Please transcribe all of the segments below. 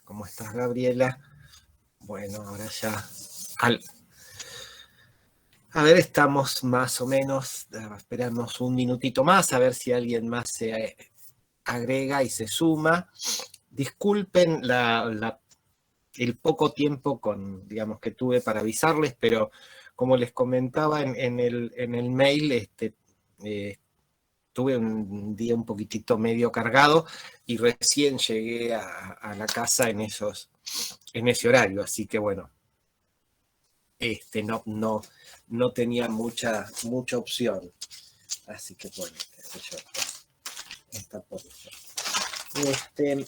¿Cómo estás, Gabriela? Bueno, ahora ya... A ver, estamos más o menos... Esperamos un minutito más, a ver si alguien más se agrega y se suma. Disculpen el poco tiempo digamos, que tuve para avisarles, pero como les comentaba en el mail, tuve un día un poquitito medio cargado y recién llegué a la casa en ese horario, así que bueno, no tenía mucha opción. Así que bueno, qué sé yo, está por eso. Bien.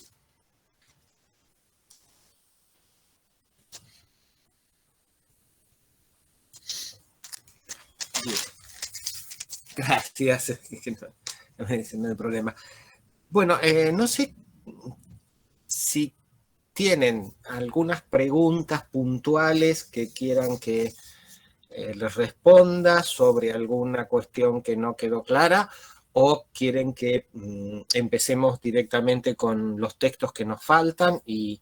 Gracias, no hay problema. Bueno, no sé si tienen algunas preguntas puntuales que quieran que les responda sobre alguna cuestión que no quedó clara, o quieren que empecemos directamente con los textos que nos faltan y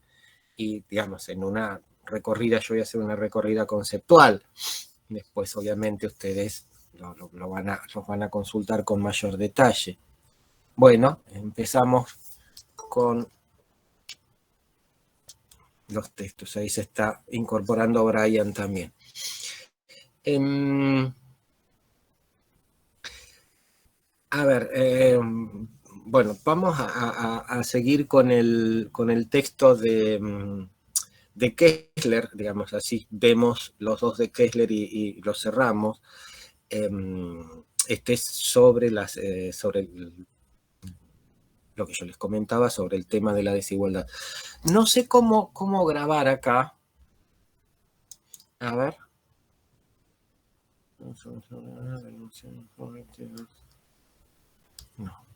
digamos, en una recorrida, yo voy a hacer una recorrida conceptual. Después, obviamente, ustedes los van a consultar con mayor detalle. Bueno, empezamos con los textos. Ahí se está incorporando Brian también. A ver, bueno, vamos a seguir con el texto de Kessler, digamos así. Vemos los dos de Kessler y los cerramos. Este es sobre lo que yo les comentaba sobre el tema de la desigualdad. No sé cómo grabar acá. A ver. No.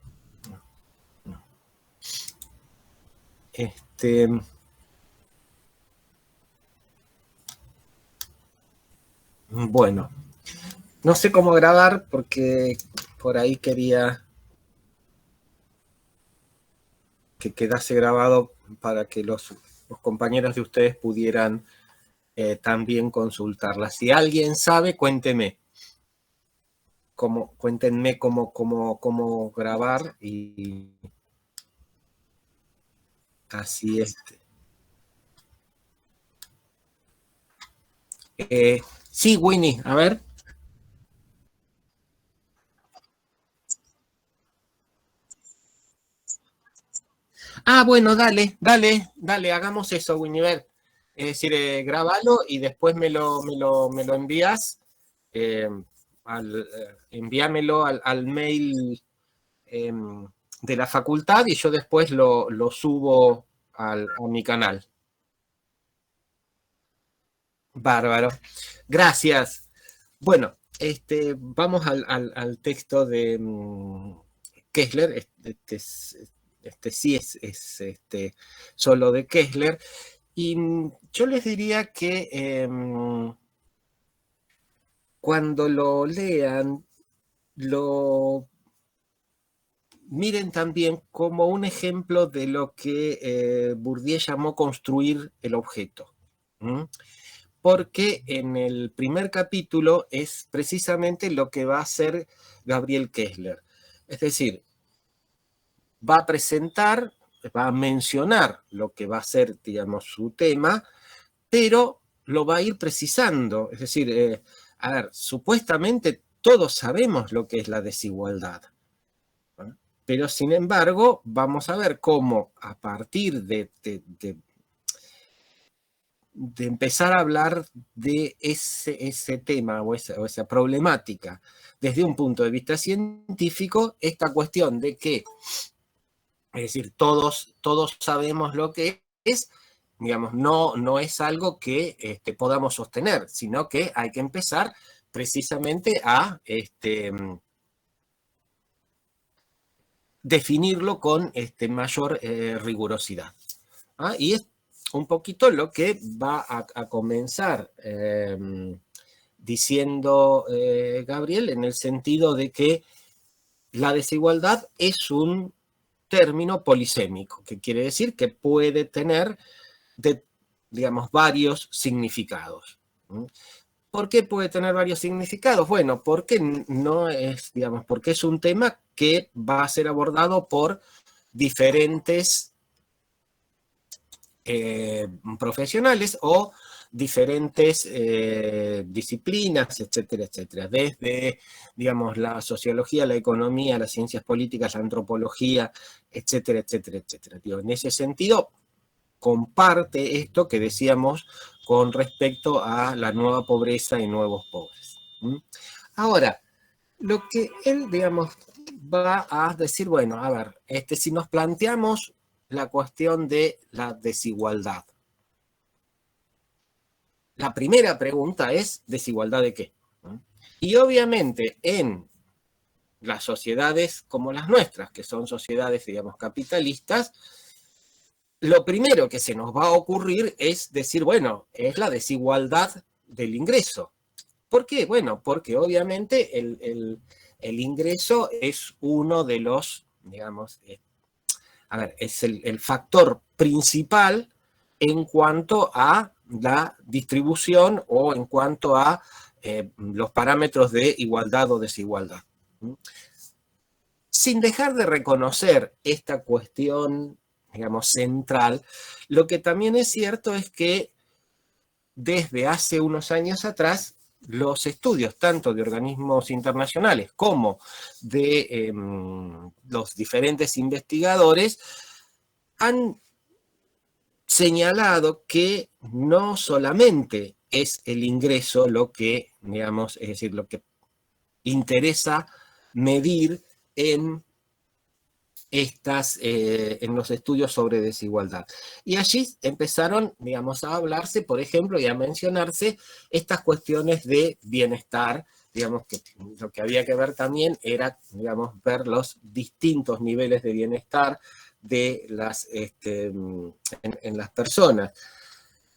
Bueno, no sé cómo grabar porque por ahí quería que quedase grabado para que los compañeros de ustedes pudieran también consultarla. Si alguien sabe, cuéntenme cómo grabar y así es. Sí, Winnie, a ver. Ah, bueno, dale, hagamos eso, Winnie. Es decir, grabalo y después me lo envías. Eh, envíamelo al mail de la facultad y yo después lo subo a mi canal. Bárbaro. Gracias. Bueno, vamos al texto de Kessler. Este sí es solo de Kessler. Y yo les diría que cuando lo lean, lo miren también como un ejemplo de lo que Bourdieu llamó construir el objeto. Porque en el primer capítulo es precisamente lo que va a hacer Gabriel Kessler. Es decir, va a presentar, va a mencionar lo que va a ser, digamos, su tema, pero lo va a ir precisando. Es decir, a ver, supuestamente todos sabemos lo que es la desigualdad. Pero sin embargo, vamos a ver cómo a partir de empezar a hablar de ese tema o esa problemática desde un punto de vista científico, esta cuestión de que, es decir, todos sabemos lo que es, digamos, no es algo que podamos sostener, sino que hay que empezar precisamente a definirlo con mayor rigurosidad. Y es un poquito lo que va a comenzar diciendo Gabriel, en el sentido de que la desigualdad es un término polisémico, que quiere decir que puede tener, digamos, varios significados. ¿Por qué puede tener varios significados? Bueno, porque no es, digamos, porque es un tema que va a ser abordado por diferentes profesionales o diferentes disciplinas, etcétera, etcétera. Desde, digamos, la sociología, la economía, las ciencias políticas, la antropología, etcétera, etcétera, etcétera. Digo, en ese sentido, comparte esto que decíamos con respecto a la nueva pobreza y nuevos pobres. Ahora, lo que él, digamos, va a decir, bueno, a ver, si nos planteamos la cuestión de la desigualdad, la primera pregunta es, ¿desigualdad de qué? Y obviamente en las sociedades como las nuestras, que son sociedades, digamos, capitalistas, lo primero que se nos va a ocurrir es decir, bueno, es la desigualdad del ingreso. ¿Por qué? Bueno, porque obviamente el ingreso es uno de los, digamos, a ver, es el factor principal en cuanto a la distribución o en cuanto a los parámetros de igualdad o desigualdad. Sin dejar de reconocer esta cuestión, digamos, central, lo que también es cierto es que desde hace unos años atrás, los estudios tanto de organismos internacionales como de los diferentes investigadores han señalado que no solamente es el ingreso lo que, digamos, es decir, lo que interesa medir en en los estudios sobre desigualdad. Y allí empezaron, digamos, a hablarse, por ejemplo, y a mencionarse estas cuestiones de bienestar, digamos, que lo que había que ver también era, digamos, ver los distintos niveles de bienestar de en las personas.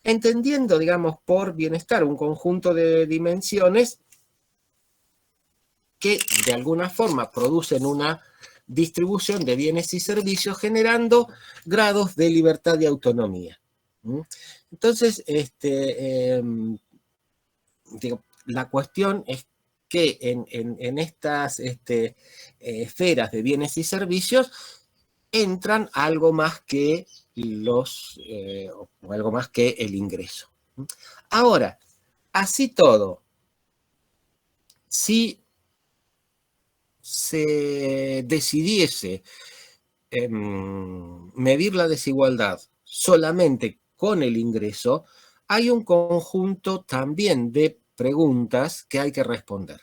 Entendiendo, digamos, por bienestar un conjunto de dimensiones que de alguna forma producen una distribución de bienes y servicios generando grados de libertad y autonomía. Entonces, digo, la cuestión es que en estas esferas de bienes y servicios entran algo más que algo más que el ingreso. Ahora, así todo, si se decidiese medir la desigualdad solamente con el ingreso, hay un conjunto también de preguntas que hay que responder.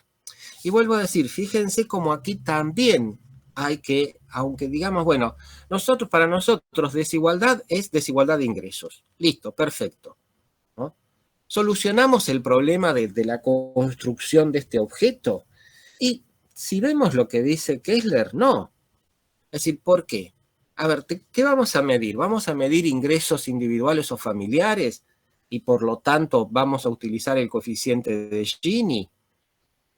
Y vuelvo a decir, fíjense como aquí también hay que, aunque digamos, bueno, para nosotros desigualdad es desigualdad de ingresos. Listo, perfecto. ¿No? ¿Solucionamos el problema de la construcción de este objeto? Y si vemos lo que dice Kessler, no. Es decir, ¿por qué? A ver, ¿qué vamos a medir? ¿Vamos a medir ingresos individuales o familiares? Y por lo tanto vamos a utilizar el coeficiente de Gini.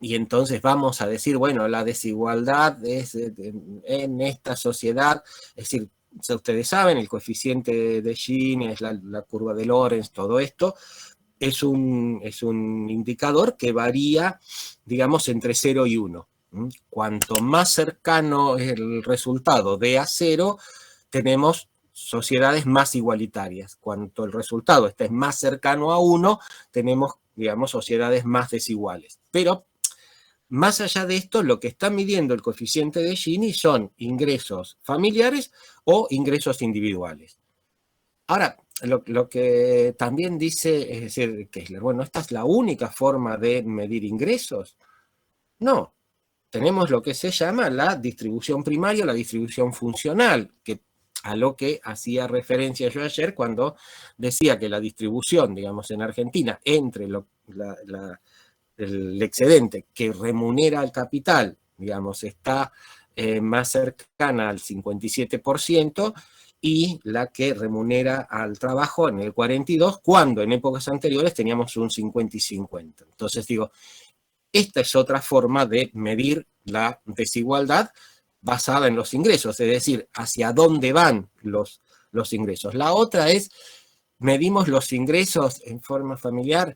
Y entonces vamos a decir, bueno, la desigualdad es en esta sociedad, es decir, ustedes saben, el coeficiente de Gini es la curva de Lorenz, todo esto, es un indicador que varía, digamos, entre 0 y 1. Cuanto más cercano es el resultado de a 0, tenemos sociedades más igualitarias. Cuanto el resultado esté más cercano a 1, tenemos, digamos, sociedades más desiguales. Pero, más allá de esto, lo que está midiendo el coeficiente de Gini son ingresos familiares o ingresos individuales. Ahora, lo que también dice, es decir, Kessler, bueno, ¿esta es la única forma de medir ingresos? No. Tenemos lo que se llama la distribución primaria o la distribución funcional, que a lo que hacía referencia yo ayer cuando decía que la distribución, digamos, en Argentina, entre el excedente que remunera al capital, digamos, está más cercana al 57%, y la que remunera al trabajo en el 42%, cuando en épocas anteriores teníamos un 50 y 50. Entonces digo, esta es otra forma de medir la desigualdad basada en los ingresos, es decir, hacia dónde van los ingresos. La otra es, medimos los ingresos en forma familiar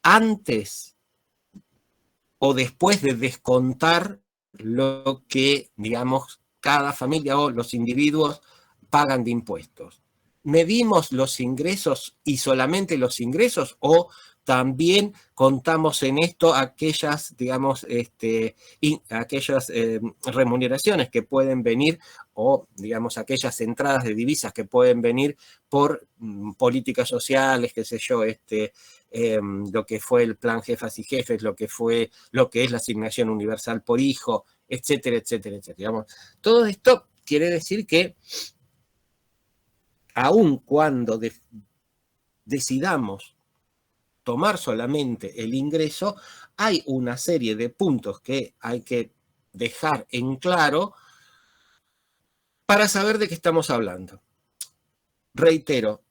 antes o después de descontar lo que, digamos, cada familia o los individuos pagan de impuestos. ¿Medimos los ingresos y solamente los ingresos o también contamos en esto aquellas, digamos, aquellas remuneraciones que pueden venir o, digamos, aquellas entradas de divisas que pueden venir por políticas sociales, qué sé yo, lo que fue el plan Jefas y Jefes, lo que es la asignación universal por hijo, etcétera, etcétera, etcétera. Digamos, todo esto quiere decir que aun cuando decidamos tomar solamente el ingreso, hay una serie de puntos que hay que dejar en claro para saber de qué estamos hablando. Reitero,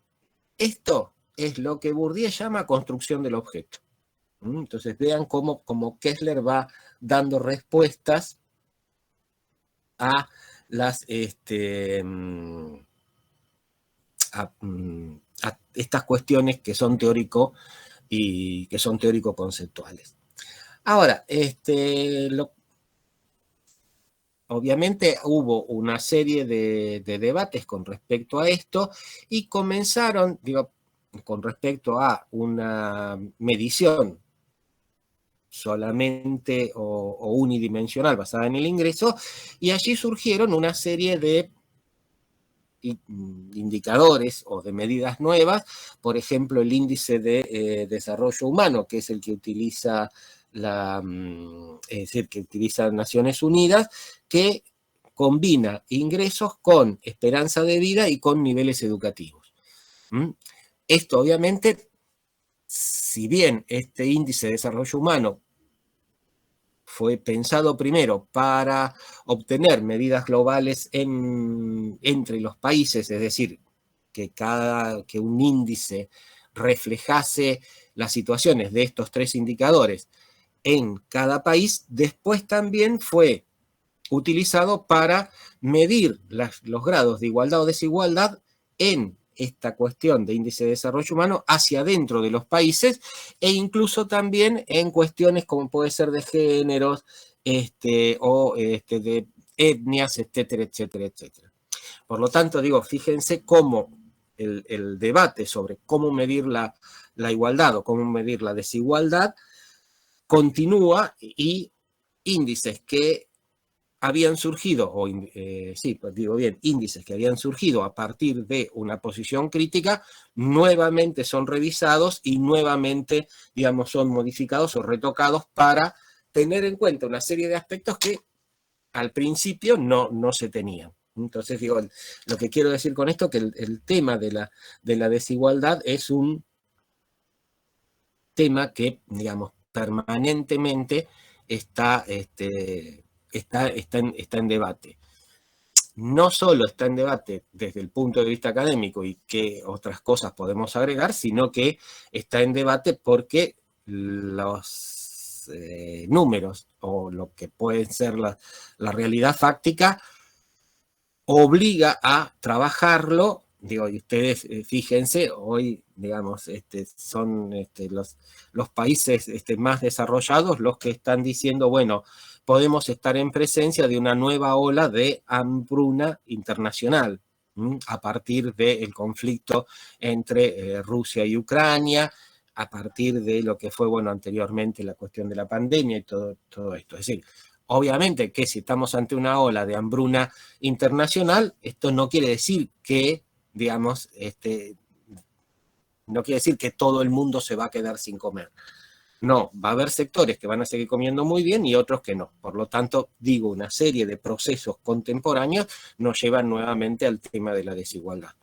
esto es lo que Bourdieu llama construcción del objeto. Entonces vean cómo Kessler va dando respuestas a las a estas cuestiones que son teórico y que son teórico-conceptuales. Ahora, obviamente hubo una serie de debates con respecto a esto y comenzaron, digo, con respecto a una medición solamente o unidimensional basada en el ingreso, y allí surgieron una serie de indicadores o de medidas nuevas, por ejemplo, el índice de desarrollo humano, que es el que utiliza que utiliza Naciones Unidas, que combina ingresos con esperanza de vida y con niveles educativos. Esto, obviamente, si bien este índice de desarrollo humano fue pensado primero para obtener medidas globales entre los países, es decir, que un índice reflejase las situaciones de estos tres indicadores en cada país, después también fue utilizado para medir los grados de igualdad o desigualdad en esta cuestión de índice de desarrollo humano hacia adentro de los países e incluso también en cuestiones como puede ser de géneros o de etnias, etcétera, etcétera, etcétera. Por lo tanto, digo, fíjense cómo el debate sobre cómo medir la igualdad o cómo medir la desigualdad continúa y índices que habían surgido, índices que habían surgido a partir de una posición crítica, nuevamente son revisados y nuevamente, digamos, son modificados o retocados para tener en cuenta una serie de aspectos que al principio no se tenían. Entonces, digo, lo que quiero decir con esto es que el tema de la desigualdad es un tema que, digamos, permanentemente está en debate. No solo está en debate desde el punto de vista académico y qué otras cosas podemos agregar, sino que está en debate porque los números o lo que puede ser la realidad fáctica obliga a trabajarlo. Digo, y ustedes fíjense, hoy, digamos, son los países más desarrollados los que están diciendo, bueno, podemos estar en presencia de una nueva ola de hambruna internacional a partir del conflicto entre Rusia y Ucrania, a partir de lo que fue, bueno, anteriormente la cuestión de la pandemia y todo esto. Es decir, obviamente que si estamos ante una ola de hambruna internacional, esto no quiere decir que, digamos, no quiere decir que todo el mundo se va a quedar sin comer. No, va a haber sectores que van a seguir comiendo muy bien y otros que no. Por lo tanto, digo, una serie de procesos contemporáneos nos llevan nuevamente al tema de la desigualdad.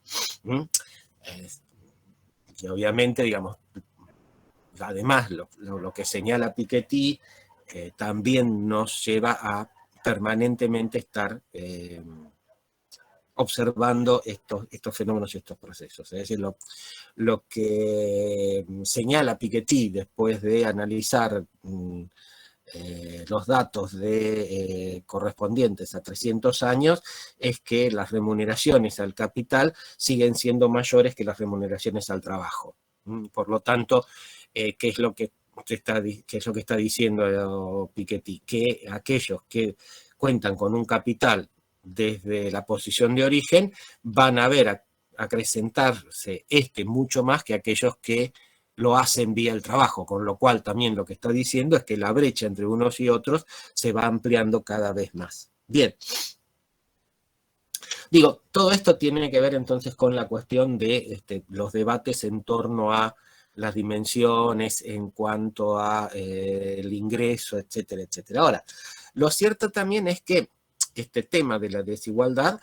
Que obviamente, digamos, además lo que señala Piketty también nos lleva a permanentemente estar observando estos fenómenos y estos procesos. Es decir, lo que señala Piketty después de analizar los datos correspondientes a 300 años, es que las remuneraciones al capital siguen siendo mayores que las remuneraciones al trabajo. Por lo tanto, ¿qué es lo que está diciendo Piketty? Que aquellos que cuentan con un capital desde la posición de origen van a ver acrecentarse mucho más que aquellos que lo hacen vía el trabajo, con lo cual también lo que está diciendo es que la brecha entre unos y otros se va ampliando cada vez más. Bien. Digo, todo esto tiene que ver entonces con la cuestión de los debates en torno a las dimensiones, en cuanto a el ingreso, etcétera, etcétera. Ahora, lo cierto también es que este tema de la desigualdad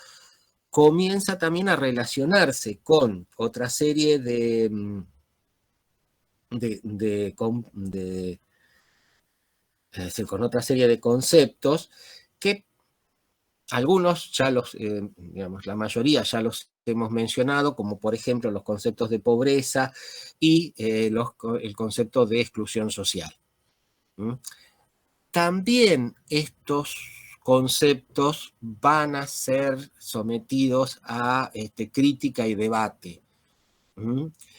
comienza también a relacionarse con otra serie con otra serie de conceptos que algunos ya la mayoría ya los hemos mencionado, como por ejemplo los conceptos de pobreza y el concepto de exclusión social. También estos conceptos van a ser sometidos a crítica y debate.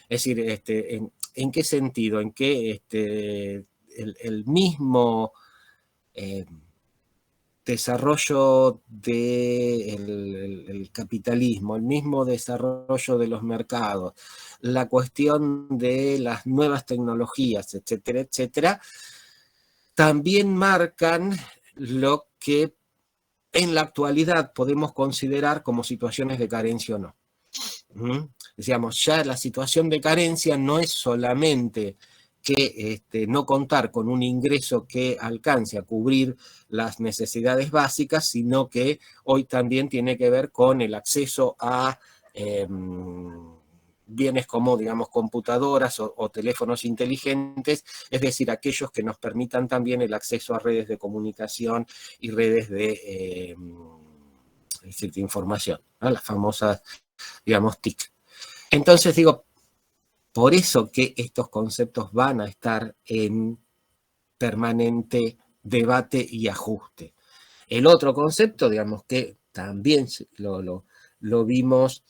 Es decir, ¿en qué sentido? En que el mismo desarrollo del capitalismo, el mismo desarrollo de los mercados, la cuestión de las nuevas tecnologías, etcétera, etcétera, también marcan lo que en la actualidad podemos considerar como situaciones de carencia o no. Decíamos, ya la situación de carencia no es solamente que no contar con un ingreso que alcance a cubrir las necesidades básicas, sino que hoy también tiene que ver con el acceso a bienes como, digamos, computadoras o teléfonos inteligentes, es decir, aquellos que nos permitan también el acceso a redes de comunicación y redes de información, ¿no? Las famosas, digamos, TIC. Entonces, digo, por eso que estos conceptos van a estar en permanente debate y ajuste. El otro concepto, digamos, que también lo vimos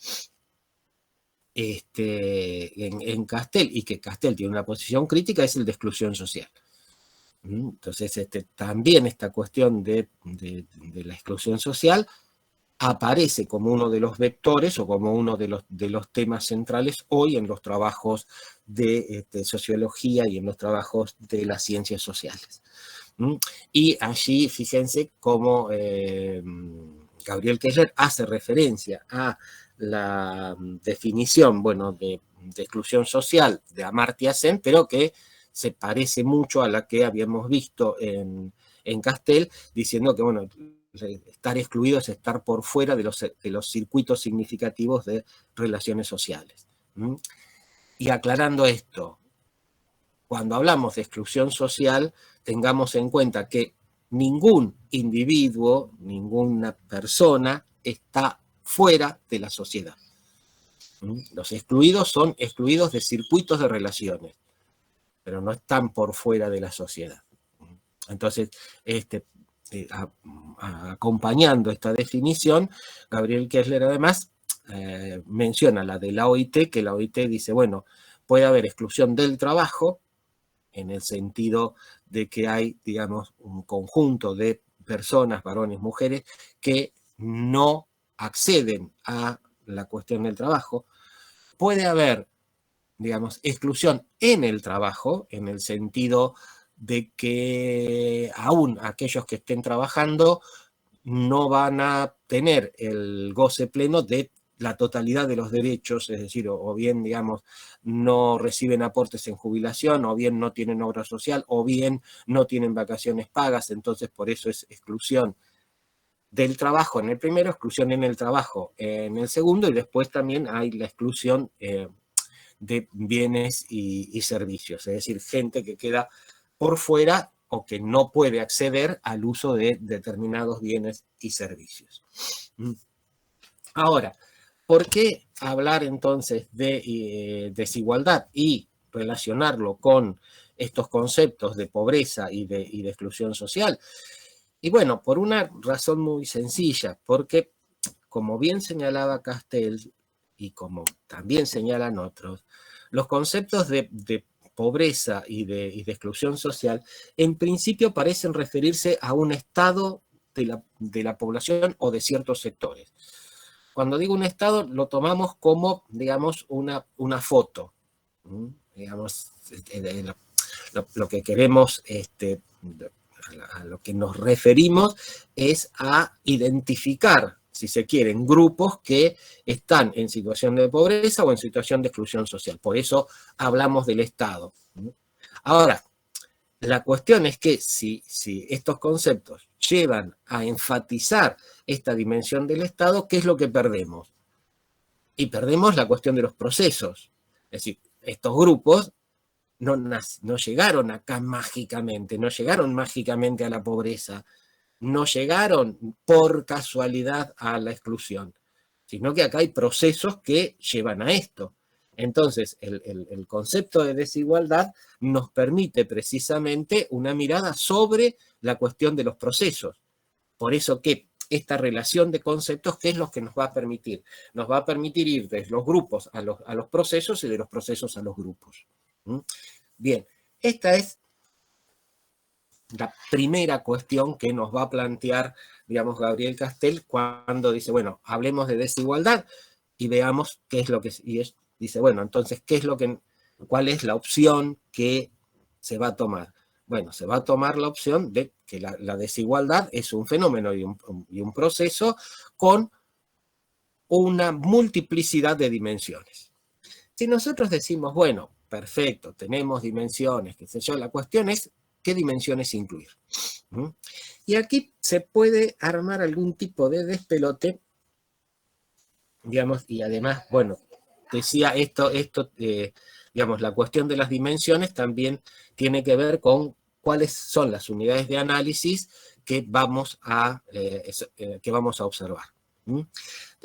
en Castel, y que Castel tiene una posición crítica, es el de exclusión social. Entonces, también esta cuestión de la exclusión social aparece como uno de los vectores o como uno de los temas centrales hoy en los trabajos de sociología y en los trabajos de las ciencias sociales. Y allí, fíjense cómo Gabriel Keller hace referencia a la definición, bueno, de exclusión social de Amartya Sen, pero que se parece mucho a la que habíamos visto en Castel, diciendo que, bueno, estar excluido es estar por fuera de los circuitos significativos de relaciones sociales. Y aclarando esto, cuando hablamos de exclusión social, tengamos en cuenta que ningún individuo, ninguna persona está fuera de la sociedad. Los excluidos son excluidos de circuitos de relaciones, pero no están por fuera de la sociedad. Entonces, acompañando esta definición, Gabriel Kessler además menciona la de la OIT, que la OIT dice, bueno, puede haber exclusión del trabajo, en el sentido de que hay, digamos, un conjunto de personas, varones, mujeres, que no acceden a la cuestión del trabajo. Puede haber, digamos, exclusión en el trabajo, en el sentido de que aún aquellos que estén trabajando no van a tener el goce pleno de la totalidad de los derechos, es decir, o bien, digamos, no reciben aportes en jubilación, o bien no tienen obra social, o bien no tienen vacaciones pagas, entonces por eso es exclusión del trabajo en el primero, exclusión en el trabajo en el segundo, y después también hay la exclusión de bienes y servicios, es decir, gente que queda por fuera o que no puede acceder al uso de determinados bienes y servicios. Ahora, ¿por qué hablar entonces de desigualdad y relacionarlo con estos conceptos de pobreza y de exclusión social? Y bueno, por una razón muy sencilla, porque como bien señalaba Castel y como también señalan otros, los conceptos de pobreza y de exclusión social en principio parecen referirse a un estado de la población o de ciertos sectores. Cuando digo un estado, lo tomamos como, digamos, una foto. Digamos, lo que queremos, a lo que nos referimos es a identificar, si se quieren, grupos que están en situación de pobreza o en situación de exclusión social. Por eso hablamos del Estado. Ahora, la cuestión es que si estos conceptos llevan a enfatizar esta dimensión del Estado, ¿qué es lo que perdemos? Y perdemos la cuestión de los procesos. Es decir, estos grupos no llegaron acá mágicamente, no llegaron mágicamente a la pobreza, no llegaron por casualidad a la exclusión, sino que acá hay procesos que llevan a esto. Entonces, el concepto de desigualdad nos permite precisamente una mirada sobre la cuestión de los procesos. Por eso que esta relación de conceptos, ¿qué es lo que nos va a permitir? Nos va a permitir ir de los grupos a los procesos y de los procesos a los grupos. Bien, esta es la primera cuestión que nos va a plantear, digamos, Gabriel Castel cuando dice, bueno, hablemos de desigualdad y veamos qué es lo que... dice, bueno, entonces, ¿cuál es la opción que se va a tomar? Bueno, se va a tomar la opción de que la desigualdad es un fenómeno y un proceso con una multiplicidad de dimensiones. Si nosotros decimos, bueno, perfecto, tenemos dimensiones, qué sé yo, la cuestión es qué dimensiones incluir. Y aquí se puede armar algún tipo de despelote, digamos, y además, bueno, decía digamos, la cuestión de las dimensiones también tiene que ver con cuáles son las unidades de análisis que vamos a observar.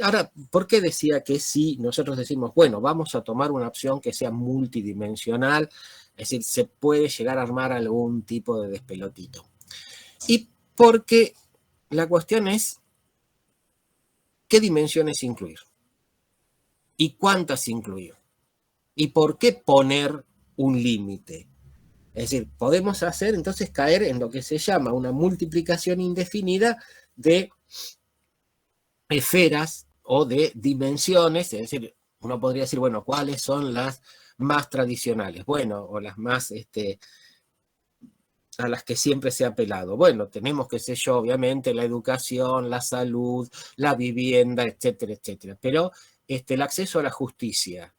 Ahora, ¿por qué decía que si nosotros decimos, bueno, vamos a tomar una opción que sea multidimensional, es decir, se puede llegar a armar algún tipo de despelotito? Y porque la cuestión es, ¿qué dimensiones incluir? ¿Y cuántas incluir? ¿Y por qué poner un límite? Es decir, podemos hacer entonces caer en lo que se llama una multiplicación indefinida de esferas o de dimensiones, es decir, uno podría decir, bueno, ¿cuáles son las más tradicionales? Bueno, o las más, a las que siempre se ha apelado. Bueno, tenemos, qué sé yo, obviamente, la educación, la salud, la vivienda, etcétera, etcétera. Pero el acceso a la justicia,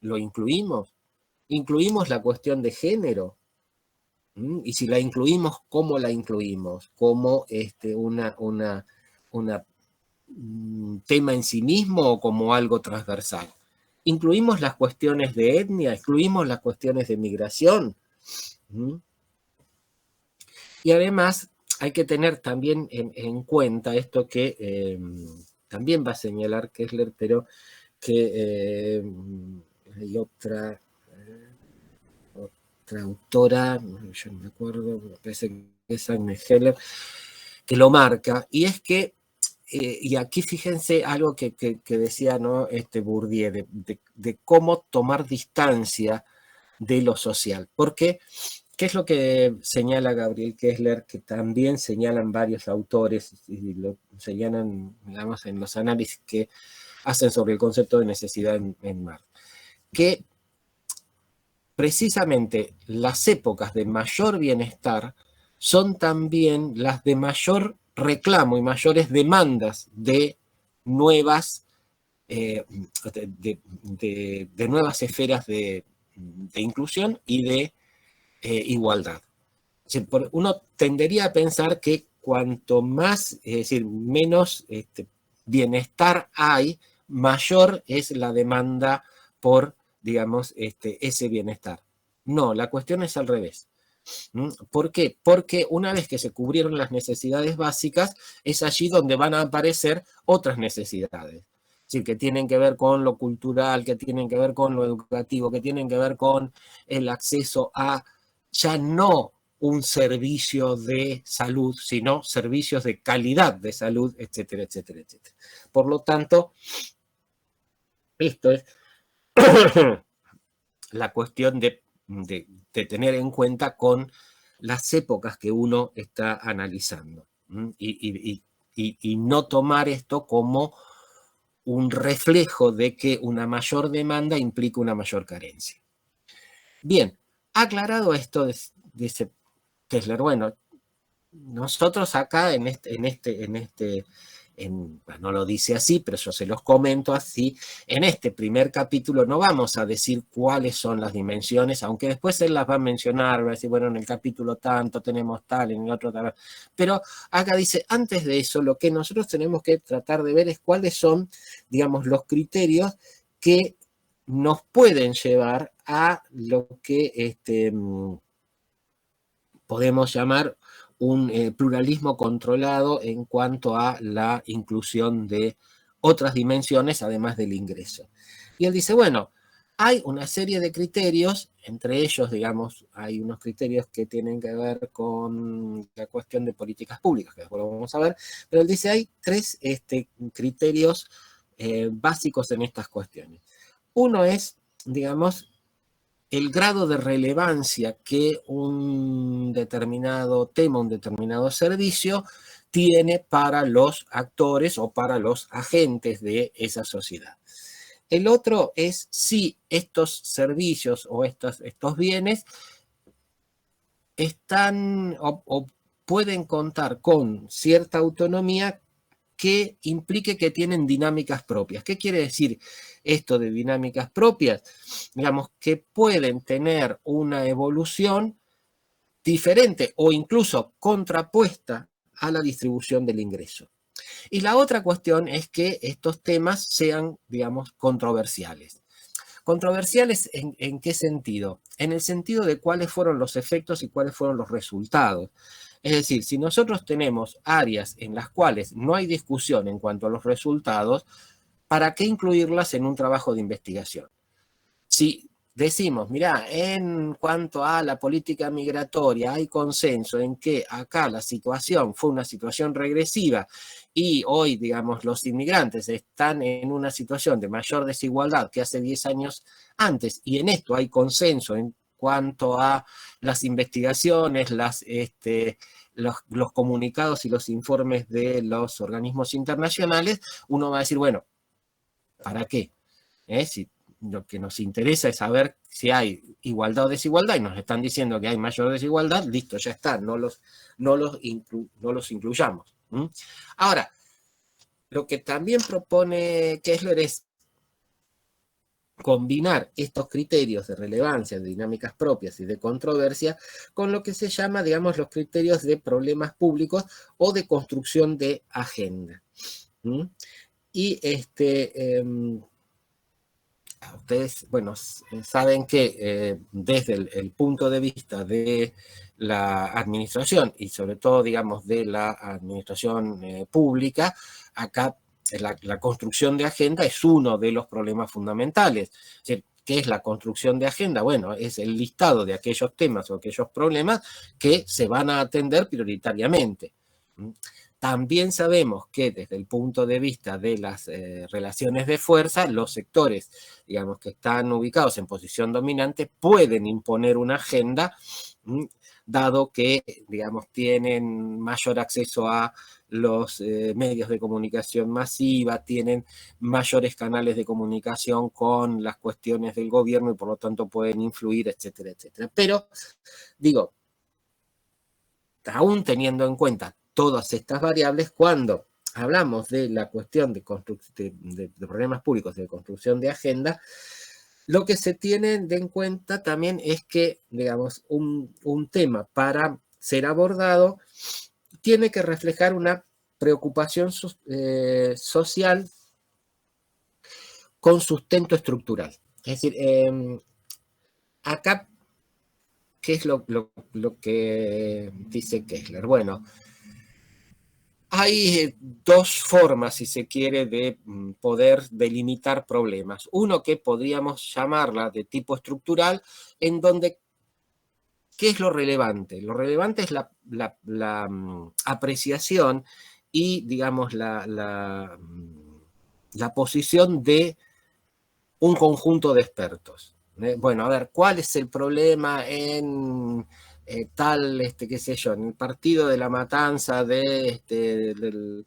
¿lo incluimos? ¿Incluimos la cuestión de género? Y si la incluimos, ¿cómo la incluimos? ¿Como una tema en sí mismo o como algo transversal? ¿Incluimos las cuestiones de etnia? ¿Incluimos las cuestiones de migración? Y además hay que tener también en cuenta esto que también va a señalar Kessler, pero que hay otra autora, yo no me acuerdo, me parece que es Agnes Heller, que lo marca, y es que y aquí fíjense algo que decía, ¿no? Bourdieu, de cómo tomar distancia de lo social. Porque, ¿qué es lo que señala Gabriel Kessler? Que también señalan varios autores, y lo señalan, digamos, en los análisis que hacen sobre el concepto de necesidad en Marx. Que precisamente las épocas de mayor bienestar son también las de mayor reclamo y mayores demandas de nuevas, de nuevas esferas de inclusión y de igualdad. Uno tendería a pensar que cuanto más, es decir, menos bienestar hay, mayor es la demanda por, digamos, ese bienestar. No, la cuestión es al revés. ¿Por qué? Porque una vez que se cubrieron las necesidades básicas, es allí donde van a aparecer otras necesidades. Es decir, que tienen que ver con lo cultural, que tienen que ver con lo educativo, que tienen que ver con el acceso a ya no un servicio de salud, sino servicios de calidad de salud, etcétera, etcétera, etcétera. Por lo tanto, esto es la cuestión de tener en cuenta con las épocas que uno está analizando. Y no tomar esto como un reflejo de que una mayor demanda implica una mayor carencia. Bien, aclarado esto, dice Kessler, bueno, nosotros acá no lo dice así, pero yo se los comento así, en este primer capítulo no vamos a decir cuáles son las dimensiones, aunque después él las va a mencionar, va a decir, bueno, en el capítulo tanto tenemos tal, en el otro tal, pero acá dice, antes de eso, lo que nosotros tenemos que tratar de ver es cuáles son, digamos, los criterios que nos pueden llevar a lo que podemos llamar un pluralismo controlado en cuanto a la inclusión de otras dimensiones, además del ingreso. Y él dice, bueno, hay una serie de criterios, entre ellos, digamos, hay unos criterios que tienen que ver con la cuestión de políticas públicas, que después lo vamos a ver, pero él dice, hay tres criterios básicos en estas cuestiones. Uno es, digamos, el grado de relevancia que un determinado tema, un determinado servicio tiene para los actores o para los agentes de esa sociedad. El otro es si estos servicios o estos bienes están o pueden contar con cierta autonomía que implique que tienen dinámicas propias. ¿Qué quiere decir esto de dinámicas propias? Digamos, que pueden tener una evolución diferente o incluso contrapuesta a la distribución del ingreso. Y la otra cuestión es que estos temas sean, digamos, controversiales. ¿Controversiales en qué sentido? En el sentido de cuáles fueron los efectos y cuáles fueron los resultados. Es decir, si nosotros tenemos áreas en las cuales no hay discusión en cuanto a los resultados, ¿para qué incluirlas en un trabajo de investigación? Si decimos, mirá, en cuanto a la política migratoria hay consenso en que acá la situación fue una situación regresiva y hoy, digamos, los inmigrantes están en una situación de mayor desigualdad que hace 10 años antes, y en esto hay consenso en cuanto a las investigaciones, los comunicados y los informes de los organismos internacionales, uno va a decir, bueno, ¿para qué? Si lo que nos interesa es saber si hay igualdad o desigualdad y nos están diciendo que hay mayor desigualdad, listo, ya está, no los incluyamos. Ahora, lo que también propone Kessler es combinar estos criterios de relevancia, de dinámicas propias y de controversia con lo que se llama, digamos, los criterios de problemas públicos o de construcción de agenda. Y ustedes, bueno, saben que desde el punto de vista de la administración y sobre todo, digamos, de la administración pública, acá la construcción de agenda es uno de los problemas fundamentales. Es decir, ¿qué es la construcción de agenda? Bueno, es el listado de aquellos temas o aquellos problemas que se van a atender prioritariamente. También sabemos que desde el punto de vista de las relaciones de fuerza, los sectores, digamos, que están ubicados en posición dominante pueden imponer una agenda, dado que, digamos, tienen mayor acceso a los medios de comunicación masiva, tienen mayores canales de comunicación con las cuestiones del gobierno y por lo tanto pueden influir, etcétera, etcétera. Pero, digo, aún teniendo en cuenta todas estas variables, cuando hablamos de la cuestión de problemas públicos, de construcción de agenda, lo que se tiene en cuenta también es que, digamos, un tema para ser abordado tiene que reflejar una preocupación social con sustento estructural. Es decir, acá, ¿qué es lo que dice Kessler? Bueno, hay dos formas, si se quiere, de poder delimitar problemas. Uno que podríamos llamarla de tipo estructural, en donde ¿qué es lo relevante? Lo relevante es la apreciación y, digamos, la posición de un conjunto de expertos. Bueno, a ver, ¿cuál es el problema en tal, qué sé yo, en el partido de La Matanza del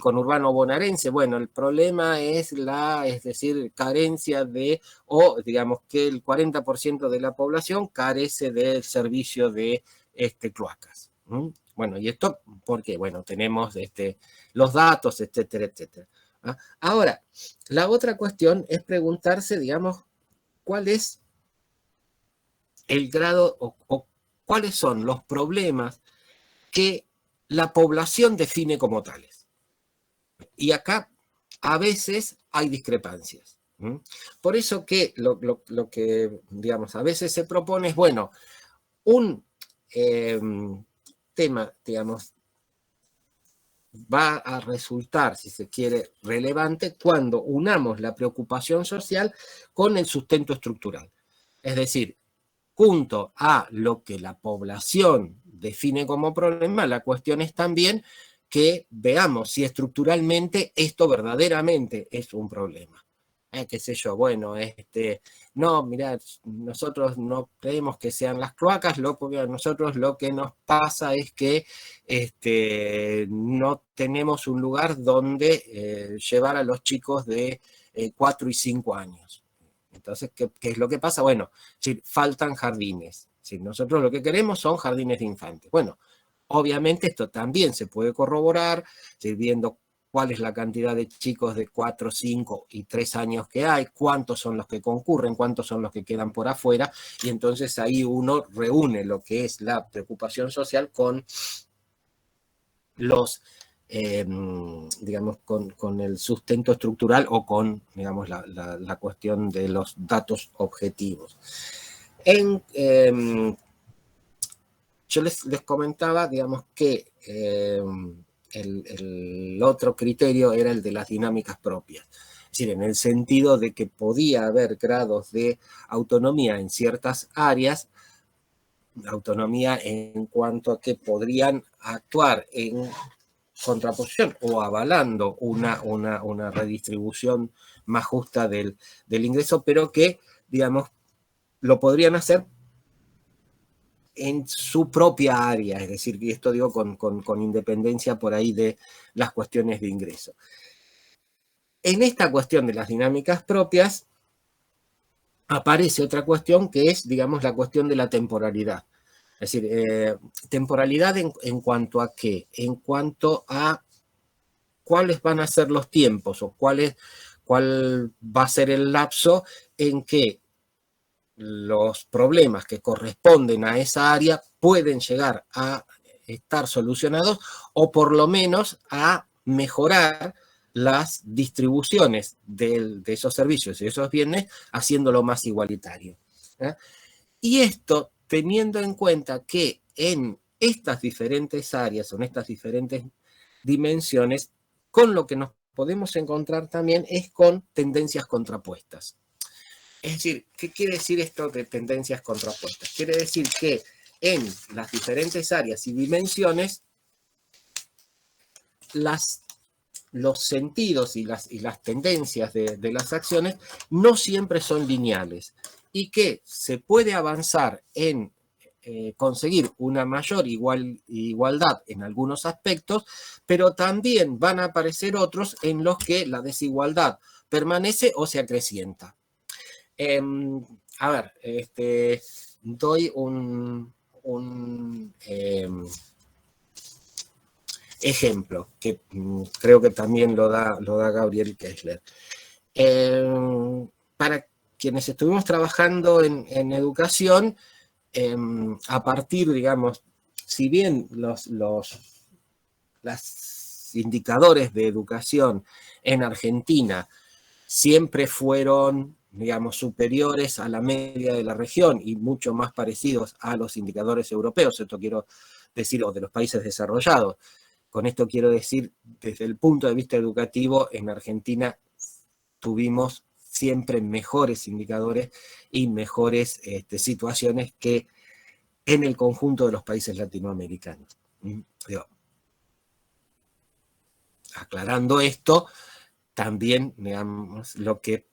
conurbano bonaerense? Bueno, el problema es es decir, carencia de, o digamos que el 40% de la población carece del servicio de cloacas. Bueno, ¿y esto por qué? Bueno, tenemos los datos, etcétera, etcétera. Ahora, la otra cuestión es preguntarse, digamos, cuál es el grado o cuáles son los problemas que la población define como tales. Y acá a veces hay discrepancias. Por eso que lo que, digamos, a veces se propone es, bueno, un tema, digamos, va a resultar, si se quiere, relevante cuando unamos la preocupación social con el sustento estructural. Es decir, junto a lo que la población define como problema, la cuestión es también que veamos si estructuralmente esto verdaderamente es un problema. Qué sé yo, bueno, no, mirá, nosotros no creemos que sean las cloacas, nosotros lo que nos pasa es que no tenemos un lugar donde llevar a los chicos de 4 y 5 años. Entonces, ¿qué es lo que pasa? Bueno, faltan jardines. Nosotros lo que queremos son jardines de infantes. Bueno, obviamente esto también se puede corroborar, viendo cuál es la cantidad de chicos de 4, 5 y 3 años que hay, cuántos son los que concurren, cuántos son los que quedan por afuera, y entonces ahí uno reúne lo que es la preocupación social con los, digamos, con el sustento estructural o con, digamos, la cuestión de los datos objetivos. Yo les comentaba, digamos, que el otro criterio era el de las dinámicas propias. Es decir, en el sentido de que podía haber grados de autonomía en ciertas áreas, autonomía en cuanto a que podrían actuar en contraposición o avalando una redistribución más justa del ingreso, pero que, digamos, lo podrían hacer en su propia área, es decir, y esto digo con independencia por ahí de las cuestiones de ingreso. En esta cuestión de las dinámicas propias aparece otra cuestión que es, digamos, la cuestión de la temporalidad. Es decir, temporalidad en cuanto a qué? En cuanto a cuáles van a ser los tiempos o cuál va a ser el lapso en que los problemas que corresponden a esa área pueden llegar a estar solucionados o por lo menos a mejorar las distribuciones de esos servicios y esos bienes, haciéndolo más igualitario. Y esto teniendo en cuenta que en estas diferentes áreas o en estas diferentes dimensiones, con lo que nos podemos encontrar también es con tendencias contrapuestas. Es decir, ¿qué quiere decir esto de tendencias contrapuestas? Quiere decir que en las diferentes áreas y dimensiones, los sentidos y las tendencias de las acciones no siempre son lineales y que se puede avanzar en conseguir una mayor igualdad en algunos aspectos, pero también van a aparecer otros en los que la desigualdad permanece o se acrecienta. A ver, doy un ejemplo, que creo que también lo da Gabriel Kessler. Para quienes estuvimos trabajando en educación, a partir, digamos, si bien los indicadores de educación en Argentina siempre fueron, digamos, superiores a la media de la región y mucho más parecidos a los indicadores europeos, esto quiero decir, o de los países desarrollados. Con esto quiero decir, desde el punto de vista educativo, en Argentina tuvimos siempre mejores indicadores y mejores situaciones que en el conjunto de los países latinoamericanos. Digo, aclarando esto, también, digamos, lo que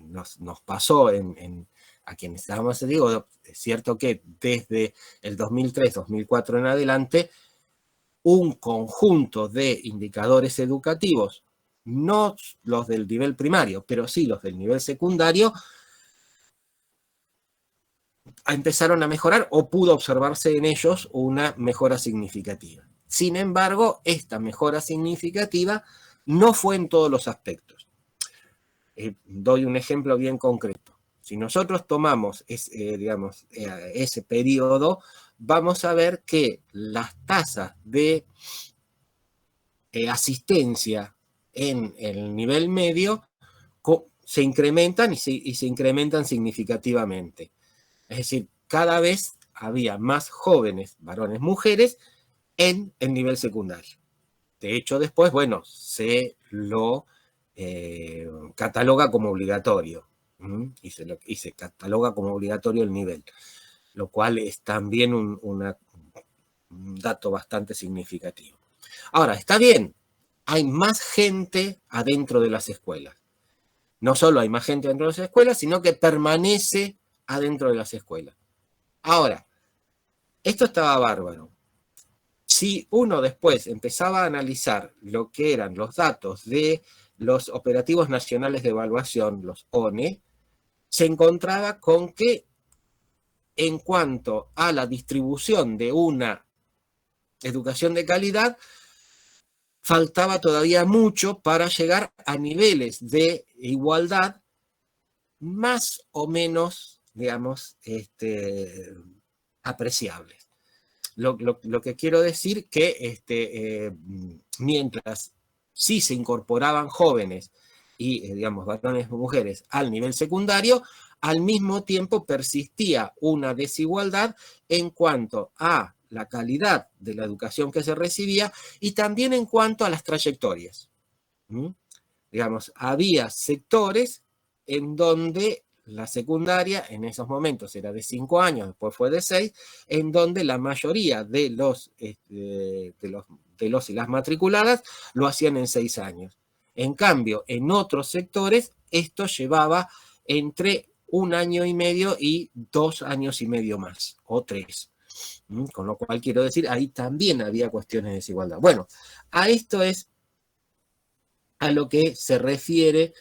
nos pasó a quienes estábamos, digo, es cierto que desde el 2003-2004 en adelante, un conjunto de indicadores educativos, no los del nivel primario, pero sí los del nivel secundario, empezaron a mejorar o pudo observarse en ellos una mejora significativa. Sin embargo, esta mejora significativa no fue en todos los aspectos. Doy un ejemplo bien concreto. Si nosotros tomamos ese periodo, vamos a ver que las tasas de asistencia en el nivel medio se incrementan y se incrementan significativamente. Es decir, cada vez había más jóvenes, varones, mujeres, en el nivel secundario. De hecho, después, bueno, se lo cataloga como obligatorio y se cataloga como obligatorio el nivel, lo cual es también un dato bastante significativo. Ahora, está bien, hay más gente adentro de las escuelas. No solo hay más gente dentro de las escuelas, sino que permanece adentro de las escuelas. Ahora, esto estaba bárbaro. Si uno después empezaba a analizar lo que eran los datos de los operativos nacionales de evaluación, los ONE, se encontraba con que en cuanto a la distribución de una educación de calidad, faltaba todavía mucho para llegar a niveles de igualdad más o menos, digamos, apreciables. Lo que quiero decir que mientras sí se incorporaban jóvenes y, digamos, varones y mujeres al nivel secundario, al mismo tiempo persistía una desigualdad en cuanto a la calidad de la educación que se recibía y también en cuanto a las trayectorias. Digamos, había sectores en donde la secundaria en esos momentos era de 5 años, después fue de 6, en donde la mayoría de los y las matriculadas lo hacían en 6 años. En cambio, en otros sectores, esto llevaba entre 1 año y medio y 2 años y medio más, o 3. Con lo cual quiero decir, ahí también había cuestiones de desigualdad. Bueno, a esto es a lo que se refiere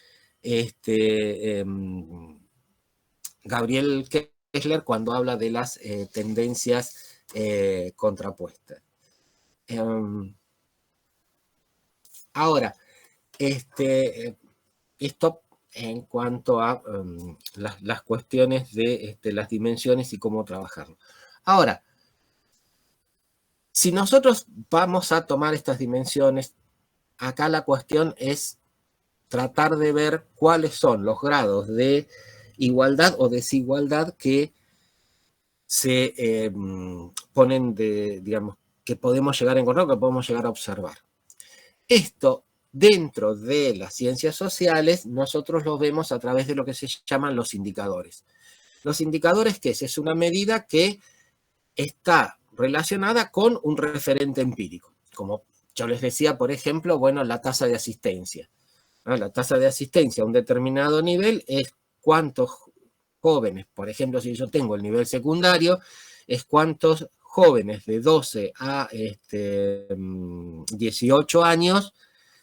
Gabriel Kessler cuando habla de las tendencias contrapuestas. Ahora, esto en cuanto a las cuestiones de las dimensiones y cómo trabajarlo. Ahora, si nosotros vamos a tomar estas dimensiones, acá la cuestión es tratar de ver cuáles son los grados de igualdad o desigualdad que se ponen digamos, que podemos llegar a encontrar, que podemos llegar a observar. Esto, dentro de las ciencias sociales, nosotros lo vemos a través de lo que se llaman los indicadores. Los indicadores, ¿qué es? Es una medida que está relacionada con un referente empírico. Como yo les decía, por ejemplo, bueno, la tasa de asistencia. La tasa de asistencia a un determinado nivel es cuántos jóvenes, por ejemplo, si yo tengo el nivel secundario, es cuántos jóvenes de 12 a 18 años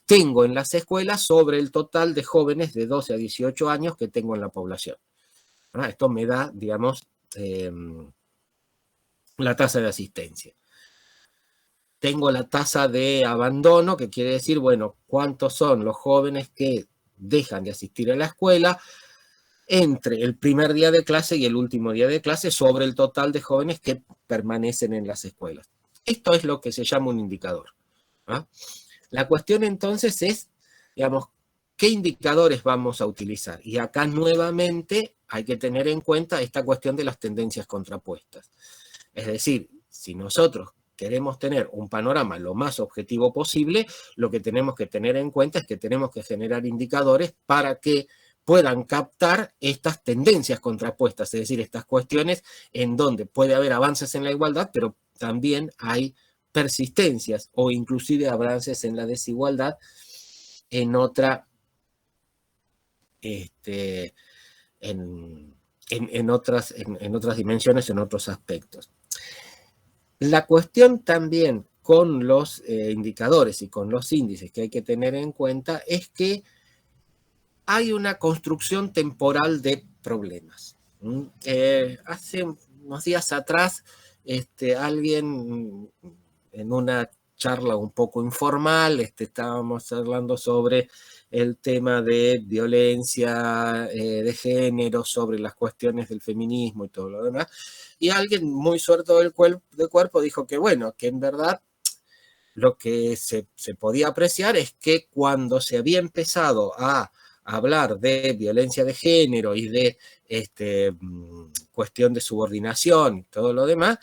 tengo en las escuelas sobre el total de jóvenes de 12 a 18 años que tengo en la población. Esto me da, digamos, la tasa de asistencia. Tengo la tasa de abandono, que quiere decir, bueno, cuántos son los jóvenes que dejan de asistir a la escuela entre el primer día de clase y el último día de clase sobre el total de jóvenes que permanecen en las escuelas. Esto es lo que se llama un indicador. La cuestión entonces es, digamos, ¿qué indicadores vamos a utilizar? Y acá nuevamente hay que tener en cuenta esta cuestión de las tendencias contrapuestas. Es decir, si nosotros queremos tener un panorama lo más objetivo posible, lo que tenemos que tener en cuenta es que tenemos que generar indicadores para que puedan captar estas tendencias contrapuestas, es decir, estas cuestiones en donde puede haber avances en la igualdad, pero también hay persistencias o inclusive avances en la desigualdad en otra, en otras dimensiones, en otros aspectos. La cuestión también con los indicadores y con los índices que hay que tener en cuenta es que hay una construcción temporal de problemas. Hace unos días atrás, alguien en una charla un poco informal, estábamos hablando sobre el tema de violencia de género, sobre las cuestiones del feminismo y todo lo demás, y alguien muy suelto del cuerpo dijo que bueno, que en verdad lo que se podía apreciar es que cuando se había empezado a hablar de violencia de género y de cuestión de subordinación y todo lo demás,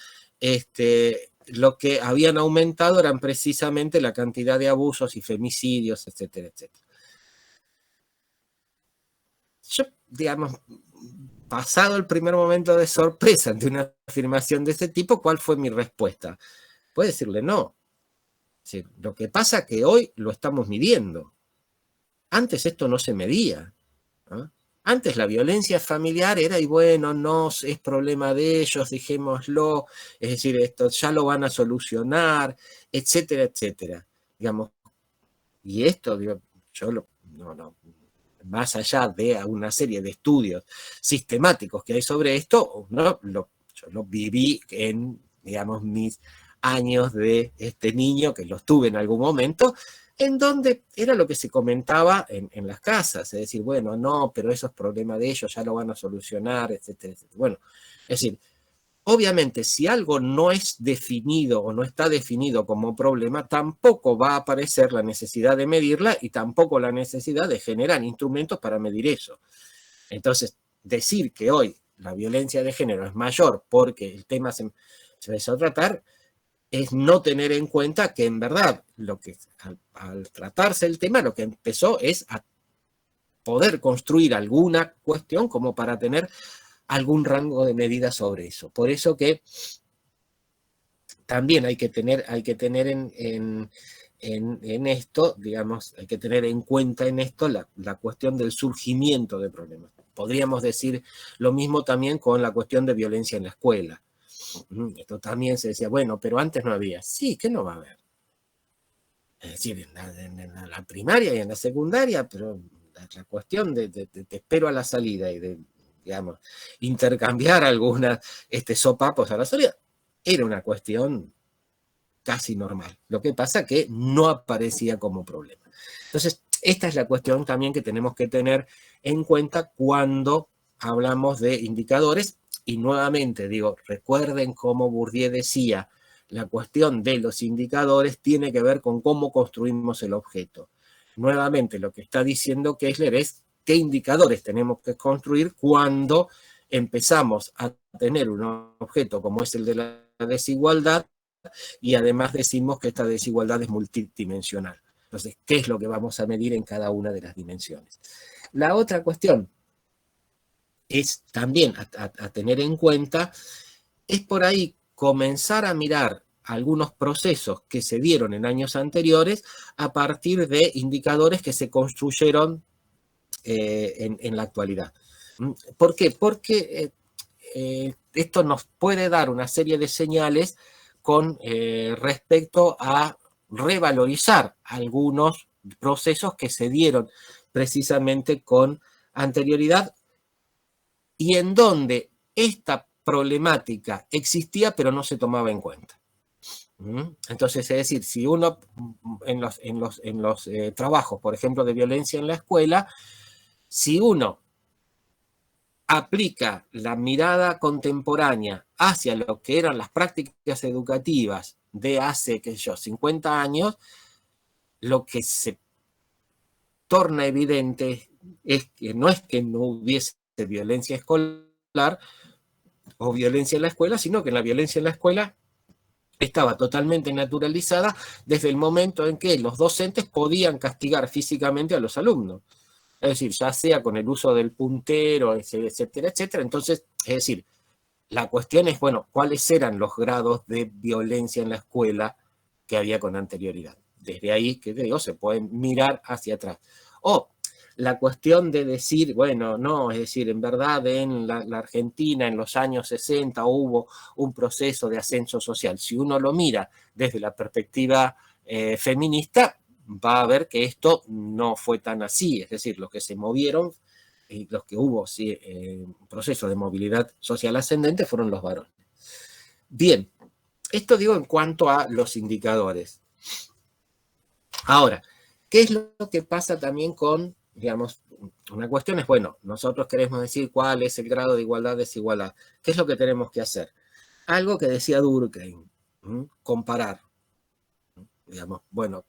lo que habían aumentado eran precisamente la cantidad de abusos y femicidios, etcétera, etcétera. Yo, digamos, pasado el primer momento de sorpresa ante una afirmación de ese tipo, ¿cuál fue mi respuesta? Puedo decirle no. Lo que pasa es que hoy lo estamos midiendo. Antes esto no se medía, ¿no? Antes la violencia familiar era, y bueno, no es problema de ellos, dejémoslo, es decir, esto ya lo van a solucionar, etcétera, etcétera. Digamos, y esto, digo, yo no, más allá de una serie de estudios sistemáticos que hay sobre esto, yo lo viví en, digamos, mis años de niño, que los tuve en algún momento, en donde era lo que se comentaba en las casas, es decir, bueno, no, pero eso es problema de ellos, ya lo van a solucionar, etcétera, etcétera. Bueno, es decir, obviamente, si algo no es definido o no está definido como problema, tampoco va a aparecer la necesidad de medirla y tampoco la necesidad de generar instrumentos para medir eso. Entonces, decir que hoy la violencia de género es mayor porque el tema se empezó a tratar es no tener en cuenta que en verdad lo que al tratarse el tema lo que empezó es a poder construir alguna cuestión como para tener algún rango de medida sobre eso. Por eso que también hay que tener en esto, digamos, hay que tener en cuenta en esto la cuestión del surgimiento de problemas. Podríamos decir lo mismo también con la cuestión de violencia en la escuela. Esto también se decía, bueno, pero antes no había. Sí, ¿qué no va a haber? Es decir, en la primaria y en la secundaria, pero la cuestión de te espero a la salida y de, digamos, intercambiar algunas sopapos a la salida, era una cuestión casi normal. Lo que pasa que no aparecía como problema. Entonces, esta es la cuestión también que tenemos que tener en cuenta cuando hablamos de indicadores. Y nuevamente digo, recuerden cómo Bourdieu decía, la cuestión de los indicadores tiene que ver con cómo construimos el objeto. Nuevamente, lo que está diciendo Kessler es qué indicadores tenemos que construir cuando empezamos a tener un objeto como es el de la desigualdad y además decimos que esta desigualdad es multidimensional. Entonces, ¿qué es lo que vamos a medir en cada una de las dimensiones? La otra cuestión es también a tener en cuenta, es por ahí comenzar a mirar algunos procesos que se dieron en años anteriores a partir de indicadores que se construyeron en la actualidad. ¿Por qué? Porque esto nos puede dar una serie de señales con respecto a revalorizar algunos procesos que se dieron precisamente con anterioridad y en donde esta problemática existía pero no se tomaba en cuenta. Entonces, es decir, si uno en los trabajos, por ejemplo, de violencia en la escuela, si uno aplica la mirada contemporánea hacia lo que eran las prácticas educativas de hace, qué sé yo, 50 años, lo que se torna evidente es que no hubiese violencia escolar o violencia en la escuela, sino que la violencia en la escuela estaba totalmente naturalizada desde el momento en que los docentes podían castigar físicamente a los alumnos. Es decir, ya sea con el uso del puntero, etcétera, etcétera. Entonces, es decir, la cuestión es, bueno, ¿cuáles eran los grados de violencia en la escuela que había con anterioridad? Desde ahí, que te digo, se pueden mirar hacia atrás. O la cuestión de decir, bueno, no, es decir, en verdad en la Argentina en los años 60 hubo un proceso de ascenso social. Si uno lo mira desde la perspectiva feminista, va a ver que esto no fue tan así. Es decir, los que se movieron y los que hubo sí, un proceso de movilidad social ascendente fueron los varones. Bien, esto digo en cuanto a los indicadores. Ahora, ¿qué es lo que pasa también con, digamos, una cuestión es, bueno, nosotros queremos decir cuál es el grado de igualdad, desigualdad. ¿Qué es lo que tenemos que hacer? Algo que decía Durkheim, comparar. Digamos, bueno,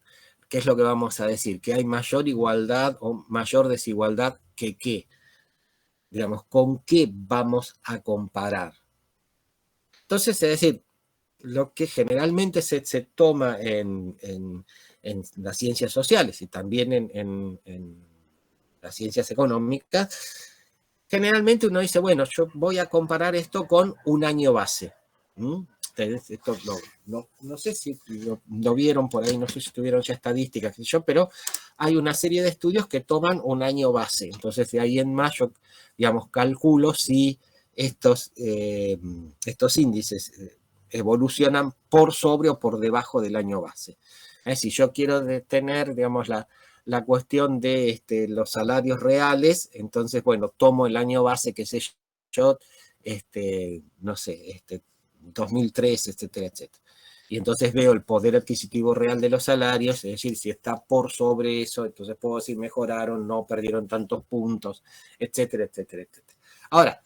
¿qué es lo que vamos a decir? Que hay mayor igualdad o mayor desigualdad que qué. Digamos, ¿con qué vamos a comparar? Entonces, es decir, lo que generalmente se toma en las ciencias sociales y también en las ciencias económicas, generalmente uno dice, bueno, yo voy a comparar esto con un año base. Esto no sé si lo vieron por ahí, no sé si tuvieron ya estadísticas, pero hay una serie de estudios que toman un año base. Entonces, de ahí en más, yo, digamos, calculo si estos índices evolucionan por sobre o por debajo del año base. Si yo quiero tener, digamos, la cuestión de los salarios reales, entonces, bueno, tomo el año base, qué sé yo, no sé, 2003, etcétera, etcétera. Y entonces veo el poder adquisitivo real de los salarios, es decir, si está por sobre eso, entonces puedo decir mejoraron, no perdieron tantos puntos, etcétera, etcétera, etcétera. Ahora,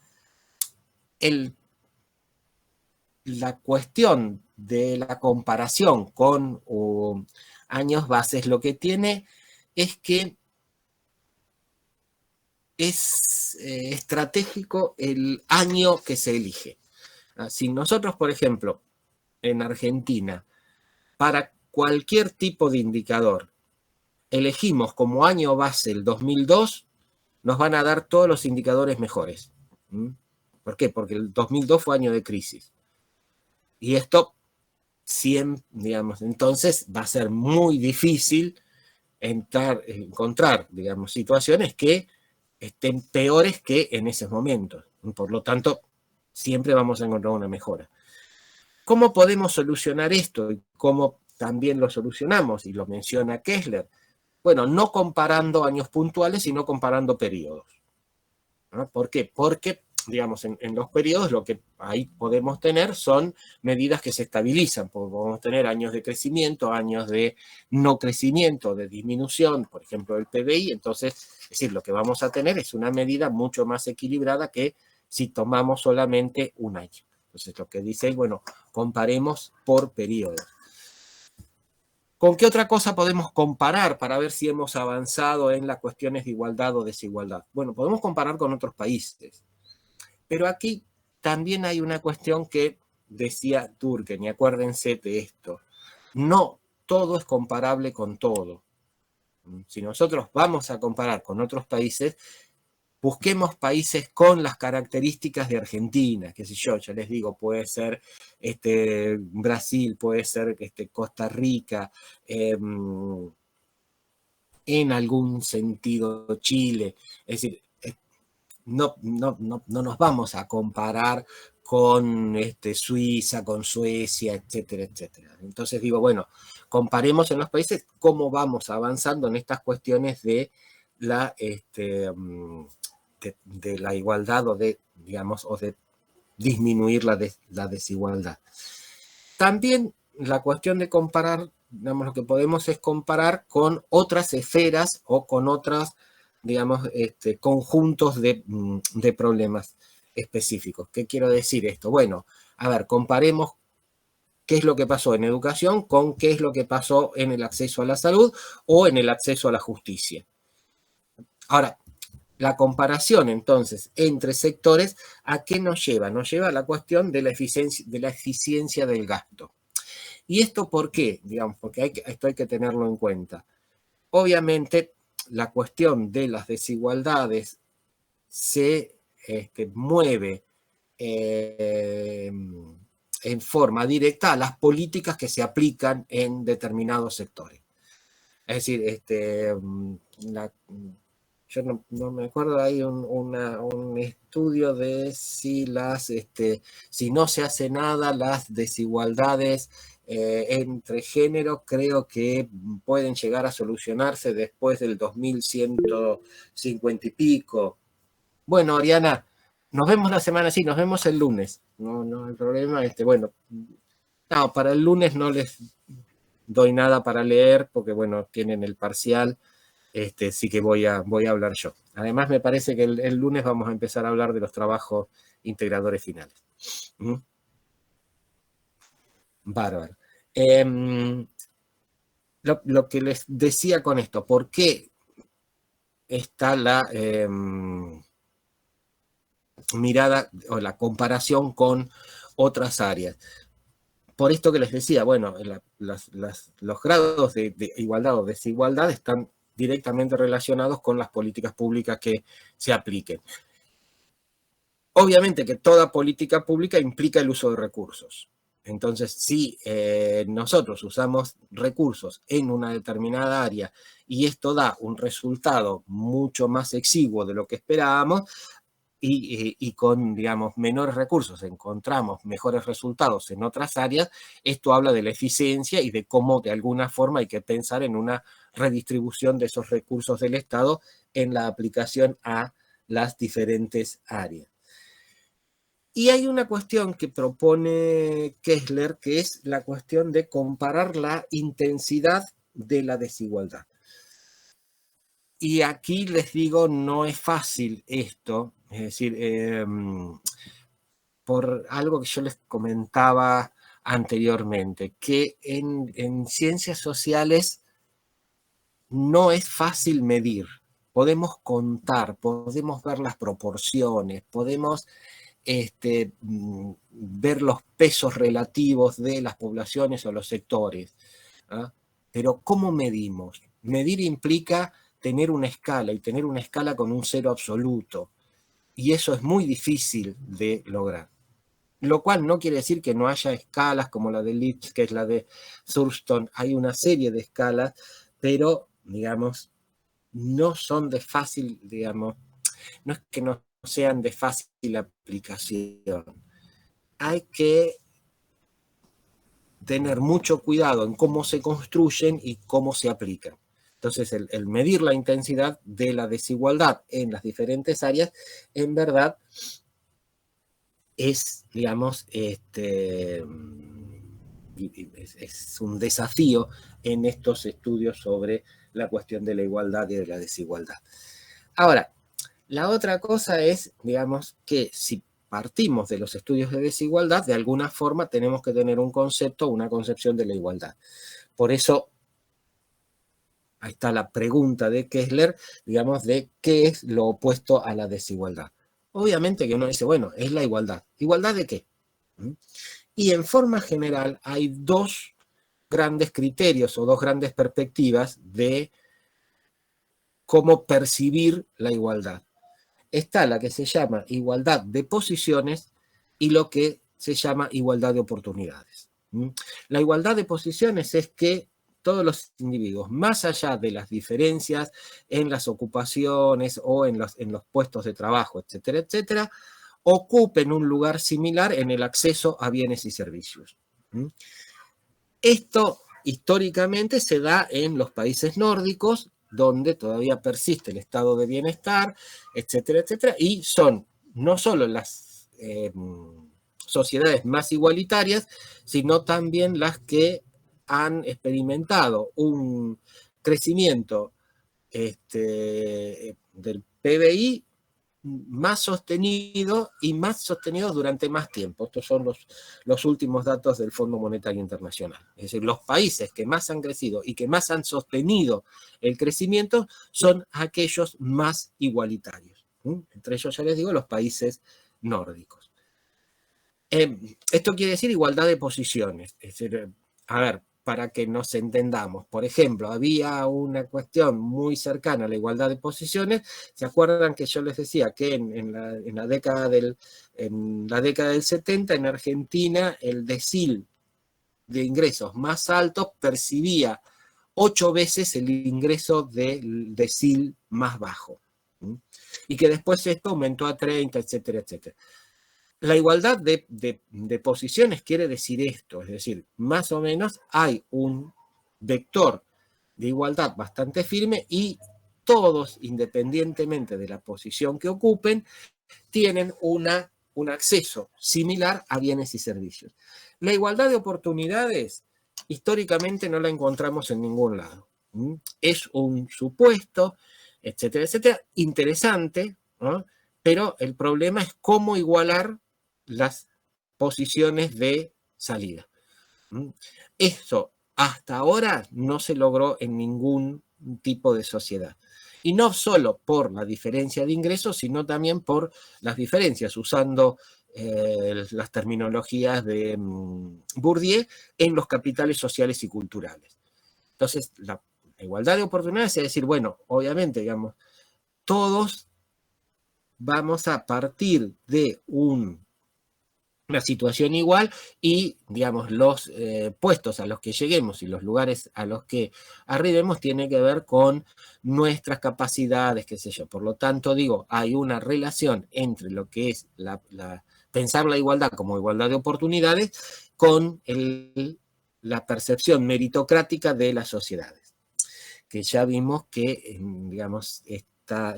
la cuestión de la comparación con años bases lo que tiene es que es estratégico el año que se elige. Si nosotros, por ejemplo, en Argentina, para cualquier tipo de indicador, elegimos como año base el 2002, nos van a dar todos los indicadores mejores. ¿Por qué? Porque el 2002 fue año de crisis. Y esto, digamos, entonces va a ser muy difícil encontrar, digamos, situaciones que estén peores que en esos momentos. Por lo tanto, siempre vamos a encontrar una mejora. ¿Cómo podemos solucionar esto? Y cómo también lo solucionamos, y lo menciona Kessler. Bueno, no comparando años puntuales, sino comparando periodos. ¿No? ¿Por qué? Porque, digamos, en los periodos lo que ahí podemos tener son medidas que se estabilizan. Podemos tener años de crecimiento, años de no crecimiento, de disminución, por ejemplo, del PBI. Entonces, es decir, lo que vamos a tener es una medida mucho más equilibrada que si tomamos solamente un año. Entonces, lo que dice, bueno, comparemos por periodos. ¿Con qué otra cosa podemos comparar para ver si hemos avanzado en las cuestiones de igualdad o desigualdad? Bueno, podemos comparar con otros países. Pero aquí también hay una cuestión que decía Durkheim, y acuérdense de esto. No todo es comparable con todo. Si nosotros vamos a comparar con otros países, busquemos países con las características de Argentina, qué sé yo, ya les digo, puede ser Brasil, puede ser Costa Rica, en algún sentido Chile. Es decir, no nos vamos a comparar con Suiza, con Suecia, etcétera, etcétera. Entonces digo, bueno, comparemos en los países cómo vamos avanzando en estas cuestiones de la de la igualdad o de, digamos, o de disminuir la desigualdad. También la cuestión de comparar, digamos, lo que podemos es comparar con otras esferas o con otras, digamos, conjuntos de problemas específicos. ¿Qué quiero decir esto? Bueno, a ver, comparemos qué es lo que pasó en educación con qué es lo que pasó en el acceso a la salud o en el acceso a la justicia. Ahora, la comparación entonces entre sectores, ¿a qué nos lleva? Nos lleva a la cuestión de la eficiencia del gasto. ¿Y esto por qué? Digamos, porque esto hay que tenerlo en cuenta. Obviamente, la cuestión de las desigualdades se mueve en forma directa a las políticas que se aplican en determinados sectores. Es decir, yo no me acuerdo, hay un estudio de si si no se hace nada, las desigualdades entre géneros creo que pueden llegar a solucionarse después del 2150 y pico. Bueno, Oriana, nos vemos la semana, sí, nos vemos el lunes. No, el problema, bueno, no, para el lunes no les doy nada para leer porque, bueno, tienen el parcial. Sí que voy a hablar yo. Además, me parece que el lunes vamos a empezar a hablar de los trabajos integradores finales. ¿Mm? Bárbaro. Lo que les decía con esto, ¿por qué está la mirada o la comparación con otras áreas? Por esto que les decía, bueno, los grados de igualdad o desigualdad están directamente relacionados con las políticas públicas que se apliquen. Obviamente que toda política pública implica el uso de recursos. Entonces, si nosotros usamos recursos en una determinada área y esto da un resultado mucho más exiguo de lo que esperábamos, y con, digamos, menores recursos encontramos mejores resultados en otras áreas, esto habla de la eficiencia y de cómo de alguna forma hay que pensar en una redistribución de esos recursos del Estado en la aplicación a las diferentes áreas. Y hay una cuestión que propone Kessler, que es la cuestión de comparar la intensidad de la desigualdad. Y aquí les digo, no es fácil esto, es decir, por algo que yo les comentaba anteriormente, que en ciencias sociales no es fácil medir. Podemos contar, podemos ver las proporciones, podemos ver los pesos relativos de las poblaciones o los sectores. ¿Ah? Pero ¿cómo medimos? Medir implica tener una escala y tener una escala con un cero absoluto. Y eso es muy difícil de lograr. Lo cual no quiere decir que no haya escalas como la de Lipps, que es la de Thurston. Hay una serie de escalas, pero, digamos, no son de fácil, digamos, no es que no sean de fácil aplicación. Hay que tener mucho cuidado en cómo se construyen y cómo se aplican. Entonces, el medir la intensidad de la desigualdad en las diferentes áreas, en verdad, es, digamos, es un desafío en estos estudios sobre la cuestión de la igualdad y de la desigualdad. Ahora, la otra cosa es, digamos, que si partimos de los estudios de desigualdad, de alguna forma tenemos que tener un concepto, una concepción de la igualdad. Por eso, ahí está la pregunta de Kessler, digamos, de qué es lo opuesto a la desigualdad. Obviamente que uno dice, bueno, es la igualdad. ¿Igualdad de qué? Y en forma general hay dos grandes criterios o dos grandes perspectivas de cómo percibir la igualdad. Está la que se llama igualdad de posiciones y lo que se llama igualdad de oportunidades. La igualdad de posiciones es que todos los individuos, más allá de las diferencias en las ocupaciones o en los puestos de trabajo, etcétera, etcétera, ocupen un lugar similar en el acceso a bienes y servicios. Esto históricamente se da en los países nórdicos, donde todavía persiste el estado de bienestar, etcétera, etcétera, y son no solo las sociedades más igualitarias, sino también las que han experimentado un crecimiento del PBI más sostenido y más sostenido durante más tiempo. Estos son los últimos datos del Fondo Monetario Internacional. Es decir, los países que más han crecido y que más han sostenido el crecimiento son aquellos más igualitarios. Entre ellos, ya les digo, los países nórdicos. Esto quiere decir igualdad de posiciones. Es decir, a ver, para que nos entendamos. Por ejemplo, había una cuestión muy cercana a la igualdad de posiciones. ¿Se acuerdan que yo les decía que en la década del 70 en Argentina el decil de ingresos más altos percibía 8 veces el ingreso del decil más bajo? Y que después esto aumentó a 30, etcétera, etcétera. La igualdad de posiciones quiere decir esto, es decir, más o menos hay un vector de igualdad bastante firme y todos, independientemente de la posición que ocupen, tienen un acceso similar a bienes y servicios. La igualdad de oportunidades históricamente no la encontramos en ningún lado. Es un supuesto, etcétera, etcétera, interesante, ¿no? Pero el problema es cómo igualar las posiciones de salida. Esto hasta ahora no se logró en ningún tipo de sociedad. Y no solo por la diferencia de ingresos, sino también por las diferencias, usando las terminologías de Bourdieu, en los capitales sociales y culturales. Entonces, la igualdad de oportunidades es decir, bueno, obviamente, digamos, todos vamos a partir de una situación igual y, digamos, los puestos a los que lleguemos y los lugares a los que arribemos tiene que ver con nuestras capacidades, qué sé yo. Por lo tanto, digo, hay una relación entre lo que es pensar la igualdad como igualdad de oportunidades con la percepción meritocrática de las sociedades. Que ya vimos que, digamos, esta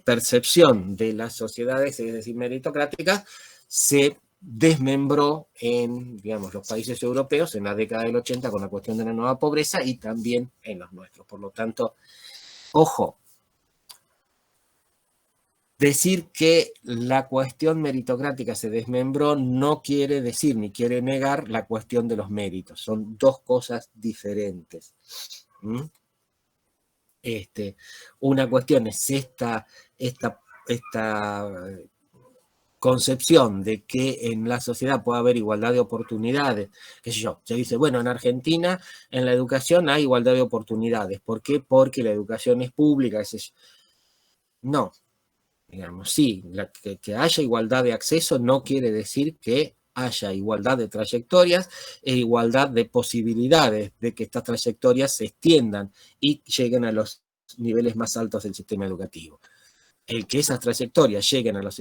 percepción de las sociedades, es decir, meritocráticas, se desmembró en, digamos, los países europeos en la década del 80 con la cuestión de la nueva pobreza y también en los nuestros. Por lo tanto, ojo, decir que la cuestión meritocrática se desmembró no quiere decir ni quiere negar la cuestión de los méritos. Son dos cosas diferentes. Una cuestión es esta concepción de que en la sociedad puede haber igualdad de oportunidades, qué sé yo, se dice, bueno, en Argentina en la educación hay igualdad de oportunidades, ¿por qué? Porque la educación es pública, qué sé yo. No, digamos, sí, que haya igualdad de acceso no quiere decir que haya igualdad de trayectorias e igualdad de posibilidades de que estas trayectorias se extiendan y lleguen a los niveles más altos del sistema educativo. El que esas trayectorias lleguen a los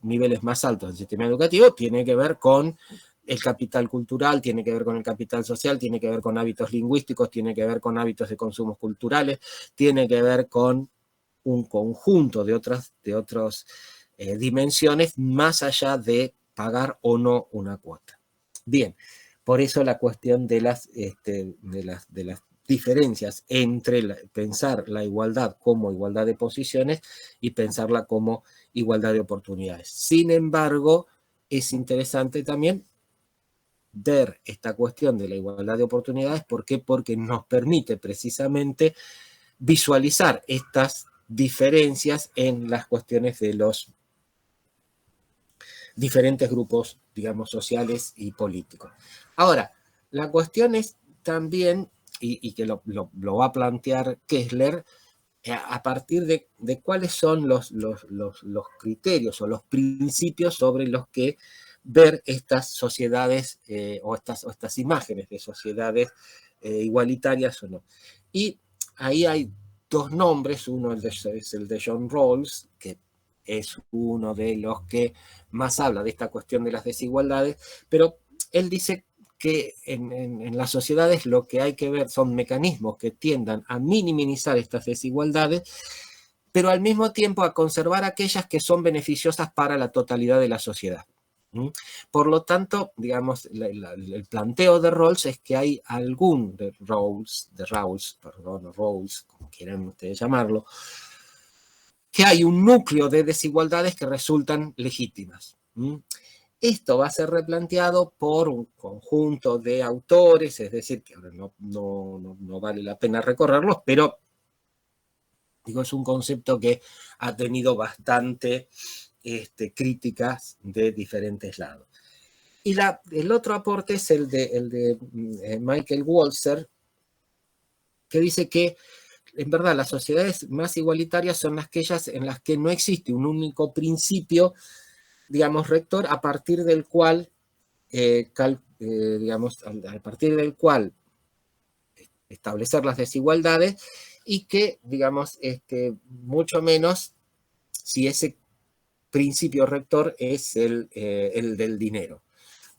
niveles más altos del sistema educativo tiene que ver con el capital cultural, tiene que ver con el capital social, tiene que ver con hábitos lingüísticos, tiene que ver con hábitos de consumos culturales, tiene que ver con un conjunto de otras dimensiones más allá de pagar o no una cuota. Bien, por eso la cuestión de las diferencias entre pensar la igualdad como igualdad de posiciones y pensarla como igualdad de oportunidades. Sin embargo, es interesante también ver esta cuestión de la igualdad de oportunidades. ¿Por qué? Porque nos permite precisamente visualizar estas diferencias en las cuestiones de los diferentes grupos, digamos, sociales y políticos. Ahora, la cuestión es también, y que lo va a plantear Kessler, a partir de cuáles son los criterios o los principios sobre los que ver estas sociedades o estas imágenes de sociedades igualitarias o no. Y ahí hay dos nombres, uno es el de John Rawls, que es uno de los que más habla de esta cuestión de las desigualdades, pero él dice que en las sociedades lo que hay que ver son mecanismos que tiendan a minimizar estas desigualdades, pero al mismo tiempo a conservar aquellas que son beneficiosas para la totalidad de la sociedad. Por lo tanto, digamos, el planteo de Rawls es que hay de Rawls, como quieran ustedes llamarlo, que hay un núcleo de desigualdades que resultan legítimas. Esto va a ser replanteado por un conjunto de autores, es decir, que ahora no vale la pena recorrerlos, pero digo, es un concepto que ha tenido bastante críticas de diferentes lados. Y el otro aporte es el de Michael Walzer, que dice que en verdad las sociedades más igualitarias son aquellas en las que no existe un único principio, digamos, rector, a partir del cual, digamos, a partir del cual establecer las desigualdades, y que, digamos, mucho menos si ese principio rector es el del dinero.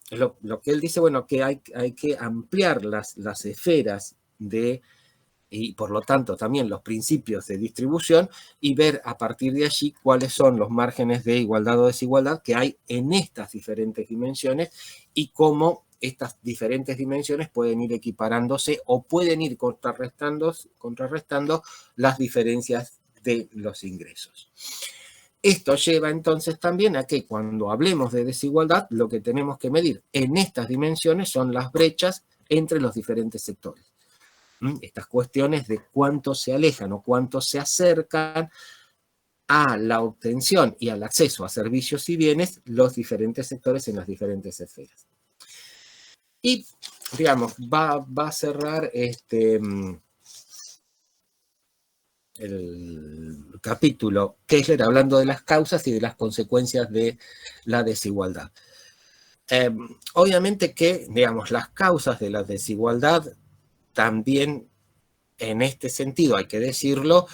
Lo que él dice, bueno, que hay que ampliar las esferas y por lo tanto también los principios de distribución, y ver a partir de allí cuáles son los márgenes de igualdad o desigualdad que hay en estas diferentes dimensiones, y cómo estas diferentes dimensiones pueden ir equiparándose o pueden ir contrarrestando las diferencias de los ingresos. Esto lleva entonces también a que cuando hablemos de desigualdad, lo que tenemos que medir en estas dimensiones son las brechas entre los diferentes sectores. Estas cuestiones de cuánto se alejan o cuánto se acercan a la obtención y al acceso a servicios y bienes los diferentes sectores en las diferentes esferas. Y, digamos, va a cerrar el capítulo Kessler hablando de las causas y de las consecuencias de la desigualdad. Obviamente que, digamos, las causas de la desigualdad también, en este sentido, hay que decirlo,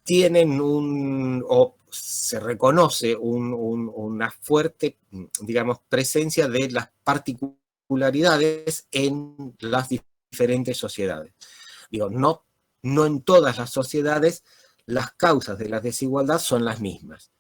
tienen o se reconoce una fuerte, digamos, presencia de las particularidades en las diferentes sociedades. Digo, no en todas las sociedades las causas de la desigualdad son las mismas.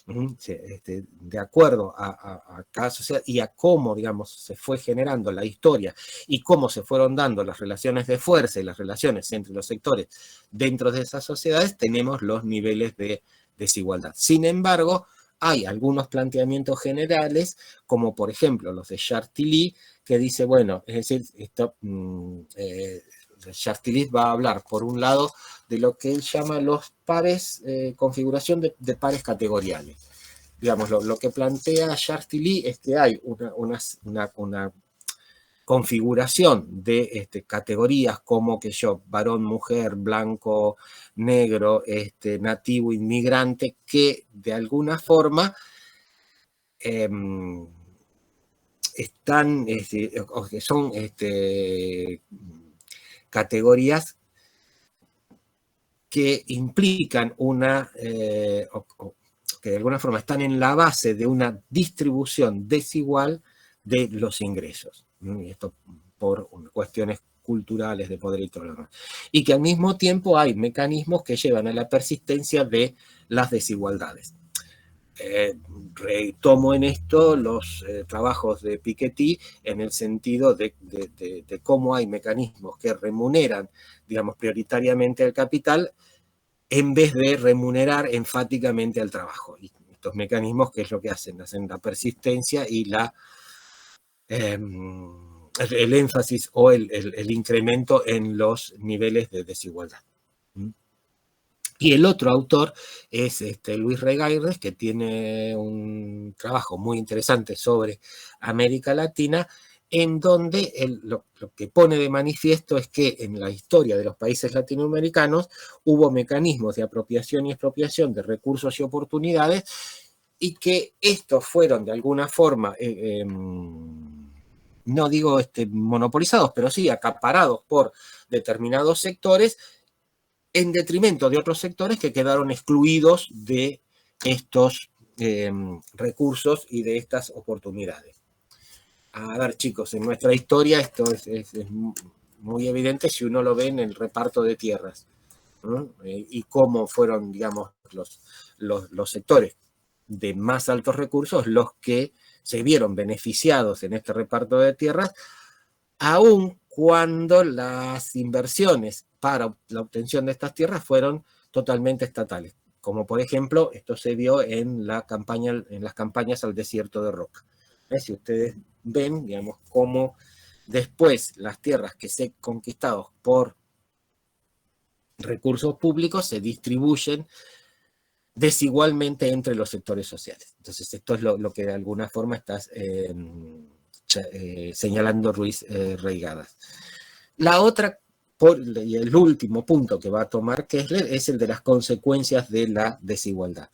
De acuerdo a cada sociedad y a cómo, digamos, se fue generando la historia y cómo se fueron dando las relaciones de fuerza y las relaciones entre los sectores dentro de esas sociedades, tenemos los niveles de desigualdad. Sin embargo, hay algunos planteamientos generales, como por ejemplo los de Chartilly, que dice, bueno, es decir, Chartilly va a hablar, por un lado, de lo que él llama los pares, configuración de pares categoriales. Digamos, lo que plantea Chartilly es que hay una configuración de categorías como que varón, mujer, blanco, negro, nativo, inmigrante, que de alguna forma están, o que son categorías que implican que de alguna forma están en la base de una distribución desigual de los ingresos. Y esto por cuestiones culturales de poder y todo lo demás. Y que al mismo tiempo hay mecanismos que llevan a la persistencia de las desigualdades. Retomo en esto los trabajos de Piketty en el sentido de cómo hay mecanismos que remuneran, digamos, prioritariamente al capital en vez de remunerar enfáticamente al trabajo. Y estos mecanismos, ¿qué es lo que hacen? Hacen la persistencia y el énfasis o el incremento en los niveles de desigualdad. Y el otro autor es Luis Regaires, que tiene un trabajo muy interesante sobre América Latina, en donde lo que pone de manifiesto es que en la historia de los países latinoamericanos hubo mecanismos de apropiación y expropiación de recursos y oportunidades, y que estos fueron de alguna forma, no digo monopolizados, pero sí acaparados por determinados sectores, en detrimento de otros sectores que quedaron excluidos de estos recursos y de estas oportunidades. A ver, chicos, en nuestra historia esto es muy evidente si uno lo ve en el reparto de tierras, ¿no? Y cómo fueron, digamos, los sectores de más altos recursos los que se vieron beneficiados en este reparto de tierras, aun cuando las inversiones para la obtención de estas tierras fueron totalmente estatales. Como por ejemplo, esto se vio en las campañas al desierto de Roca. Si ustedes ven, digamos, cómo después las tierras que se conquistados por recursos públicos se distribuyen desigualmente entre los sectores sociales. Entonces, esto es lo que de alguna forma estás señalando Ruiz Reigadas. La otra, y el último punto que va a tomar Kessler es el de las consecuencias de la desigualdad.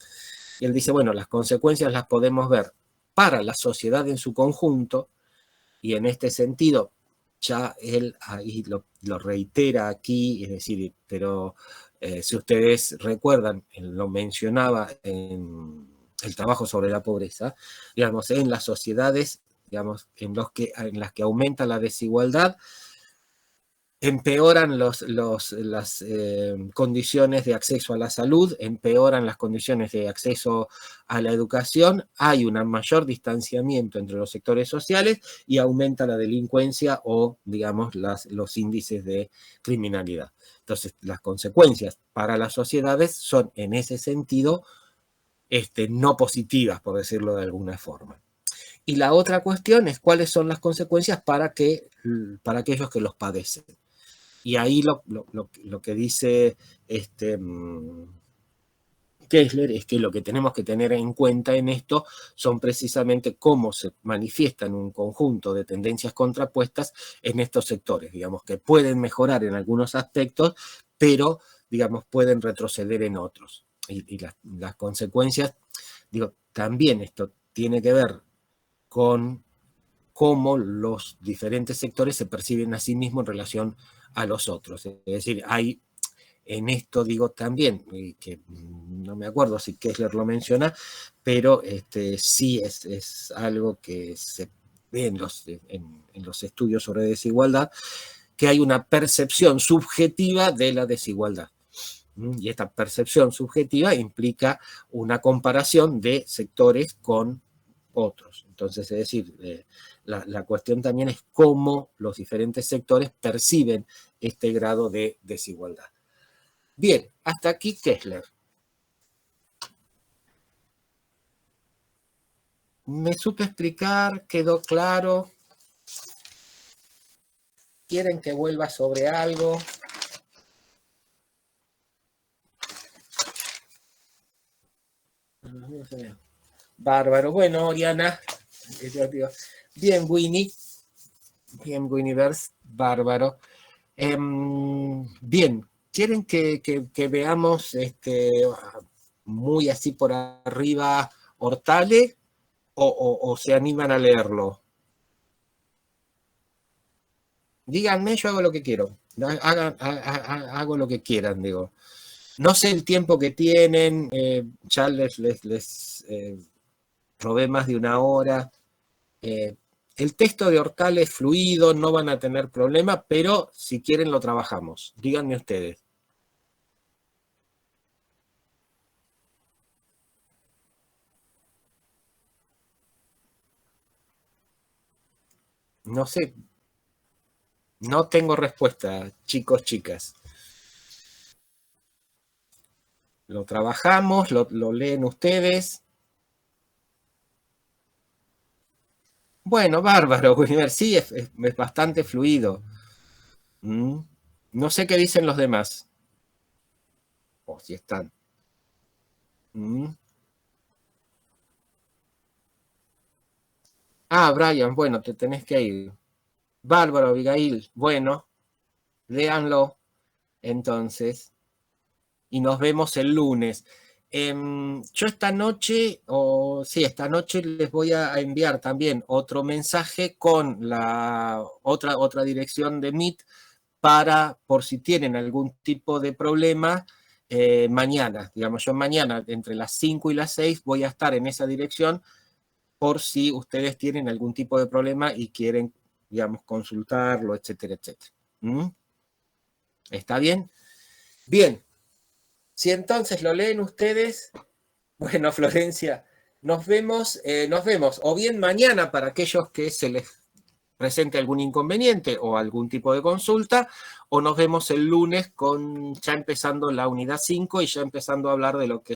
Y él dice, bueno, las consecuencias las podemos ver para la sociedad en su conjunto, y en este sentido, ya él ahí lo reitera aquí, es decir, pero si ustedes recuerdan, él lo mencionaba en el trabajo sobre la pobreza, digamos, en las sociedades, digamos, en las que aumenta la desigualdad, empeoran las condiciones de acceso a la salud, empeoran las condiciones de acceso a la educación, hay un mayor distanciamiento entre los sectores sociales y aumenta la delincuencia o, digamos, los índices de criminalidad. Entonces, las consecuencias para las sociedades son, en ese sentido, no positivas, por decirlo de alguna forma. Y la otra cuestión es cuáles son las consecuencias para aquellos que los padecen. Y ahí lo que dice Kessler es que lo que tenemos que tener en cuenta en esto son precisamente cómo se manifiestan un conjunto de tendencias contrapuestas en estos sectores, digamos, que pueden mejorar en algunos aspectos, pero, digamos, pueden retroceder en otros. Y las consecuencias, digo, también esto tiene que ver con cómo los diferentes sectores se perciben a sí mismos en relación a los otros. Es decir, hay en esto, digo también, que no me acuerdo si Kessler lo menciona, pero sí es algo que se ve en los estudios sobre desigualdad, que hay una percepción subjetiva de la desigualdad. Y esta percepción subjetiva implica una comparación de sectores con otros. Entonces, es decir, la cuestión también es cómo los diferentes sectores perciben este grado de desigualdad. Bien, hasta aquí Kessler. ¿Me supe explicar? ¿Quedó claro? ¿Quieren que vuelva sobre algo? Bárbaro. Bueno, Oriana. Bien, Winnie. Bien, Winnieverse. Bárbaro. Bien, ¿quieren que veamos muy así por arriba Hortale o se animan a leerlo? Díganme, yo hago lo que quiero. Hago lo que quieran, digo. No sé el tiempo que tienen, ya les robé más de una hora. El texto de Hortal es fluido, no van a tener problema, pero si quieren lo trabajamos. Díganme ustedes. No sé, no tengo respuesta, chicos, chicas. Lo trabajamos, lo leen ustedes. Bueno, bárbaro, Gulliver, sí, es bastante fluido. No sé qué dicen los demás. O si están. Ah, Brian, bueno, te tenés que ir. Bárbaro, Abigail, bueno, léanlo entonces. Y nos vemos el lunes. Yo esta noche, esta noche les voy a enviar también otro mensaje con la otra dirección de Meet por si tienen algún tipo de problema, mañana, digamos, yo mañana entre las 5 y las 6 voy a estar en esa dirección por si ustedes tienen algún tipo de problema y quieren, digamos, consultarlo, etcétera, etcétera. ¿Está bien? Bien. Si entonces lo leen ustedes, bueno, Florencia, nos vemos o bien mañana para aquellos que se les presente algún inconveniente o algún tipo de consulta, o nos vemos el lunes ya empezando la unidad 5 y ya empezando a hablar de lo que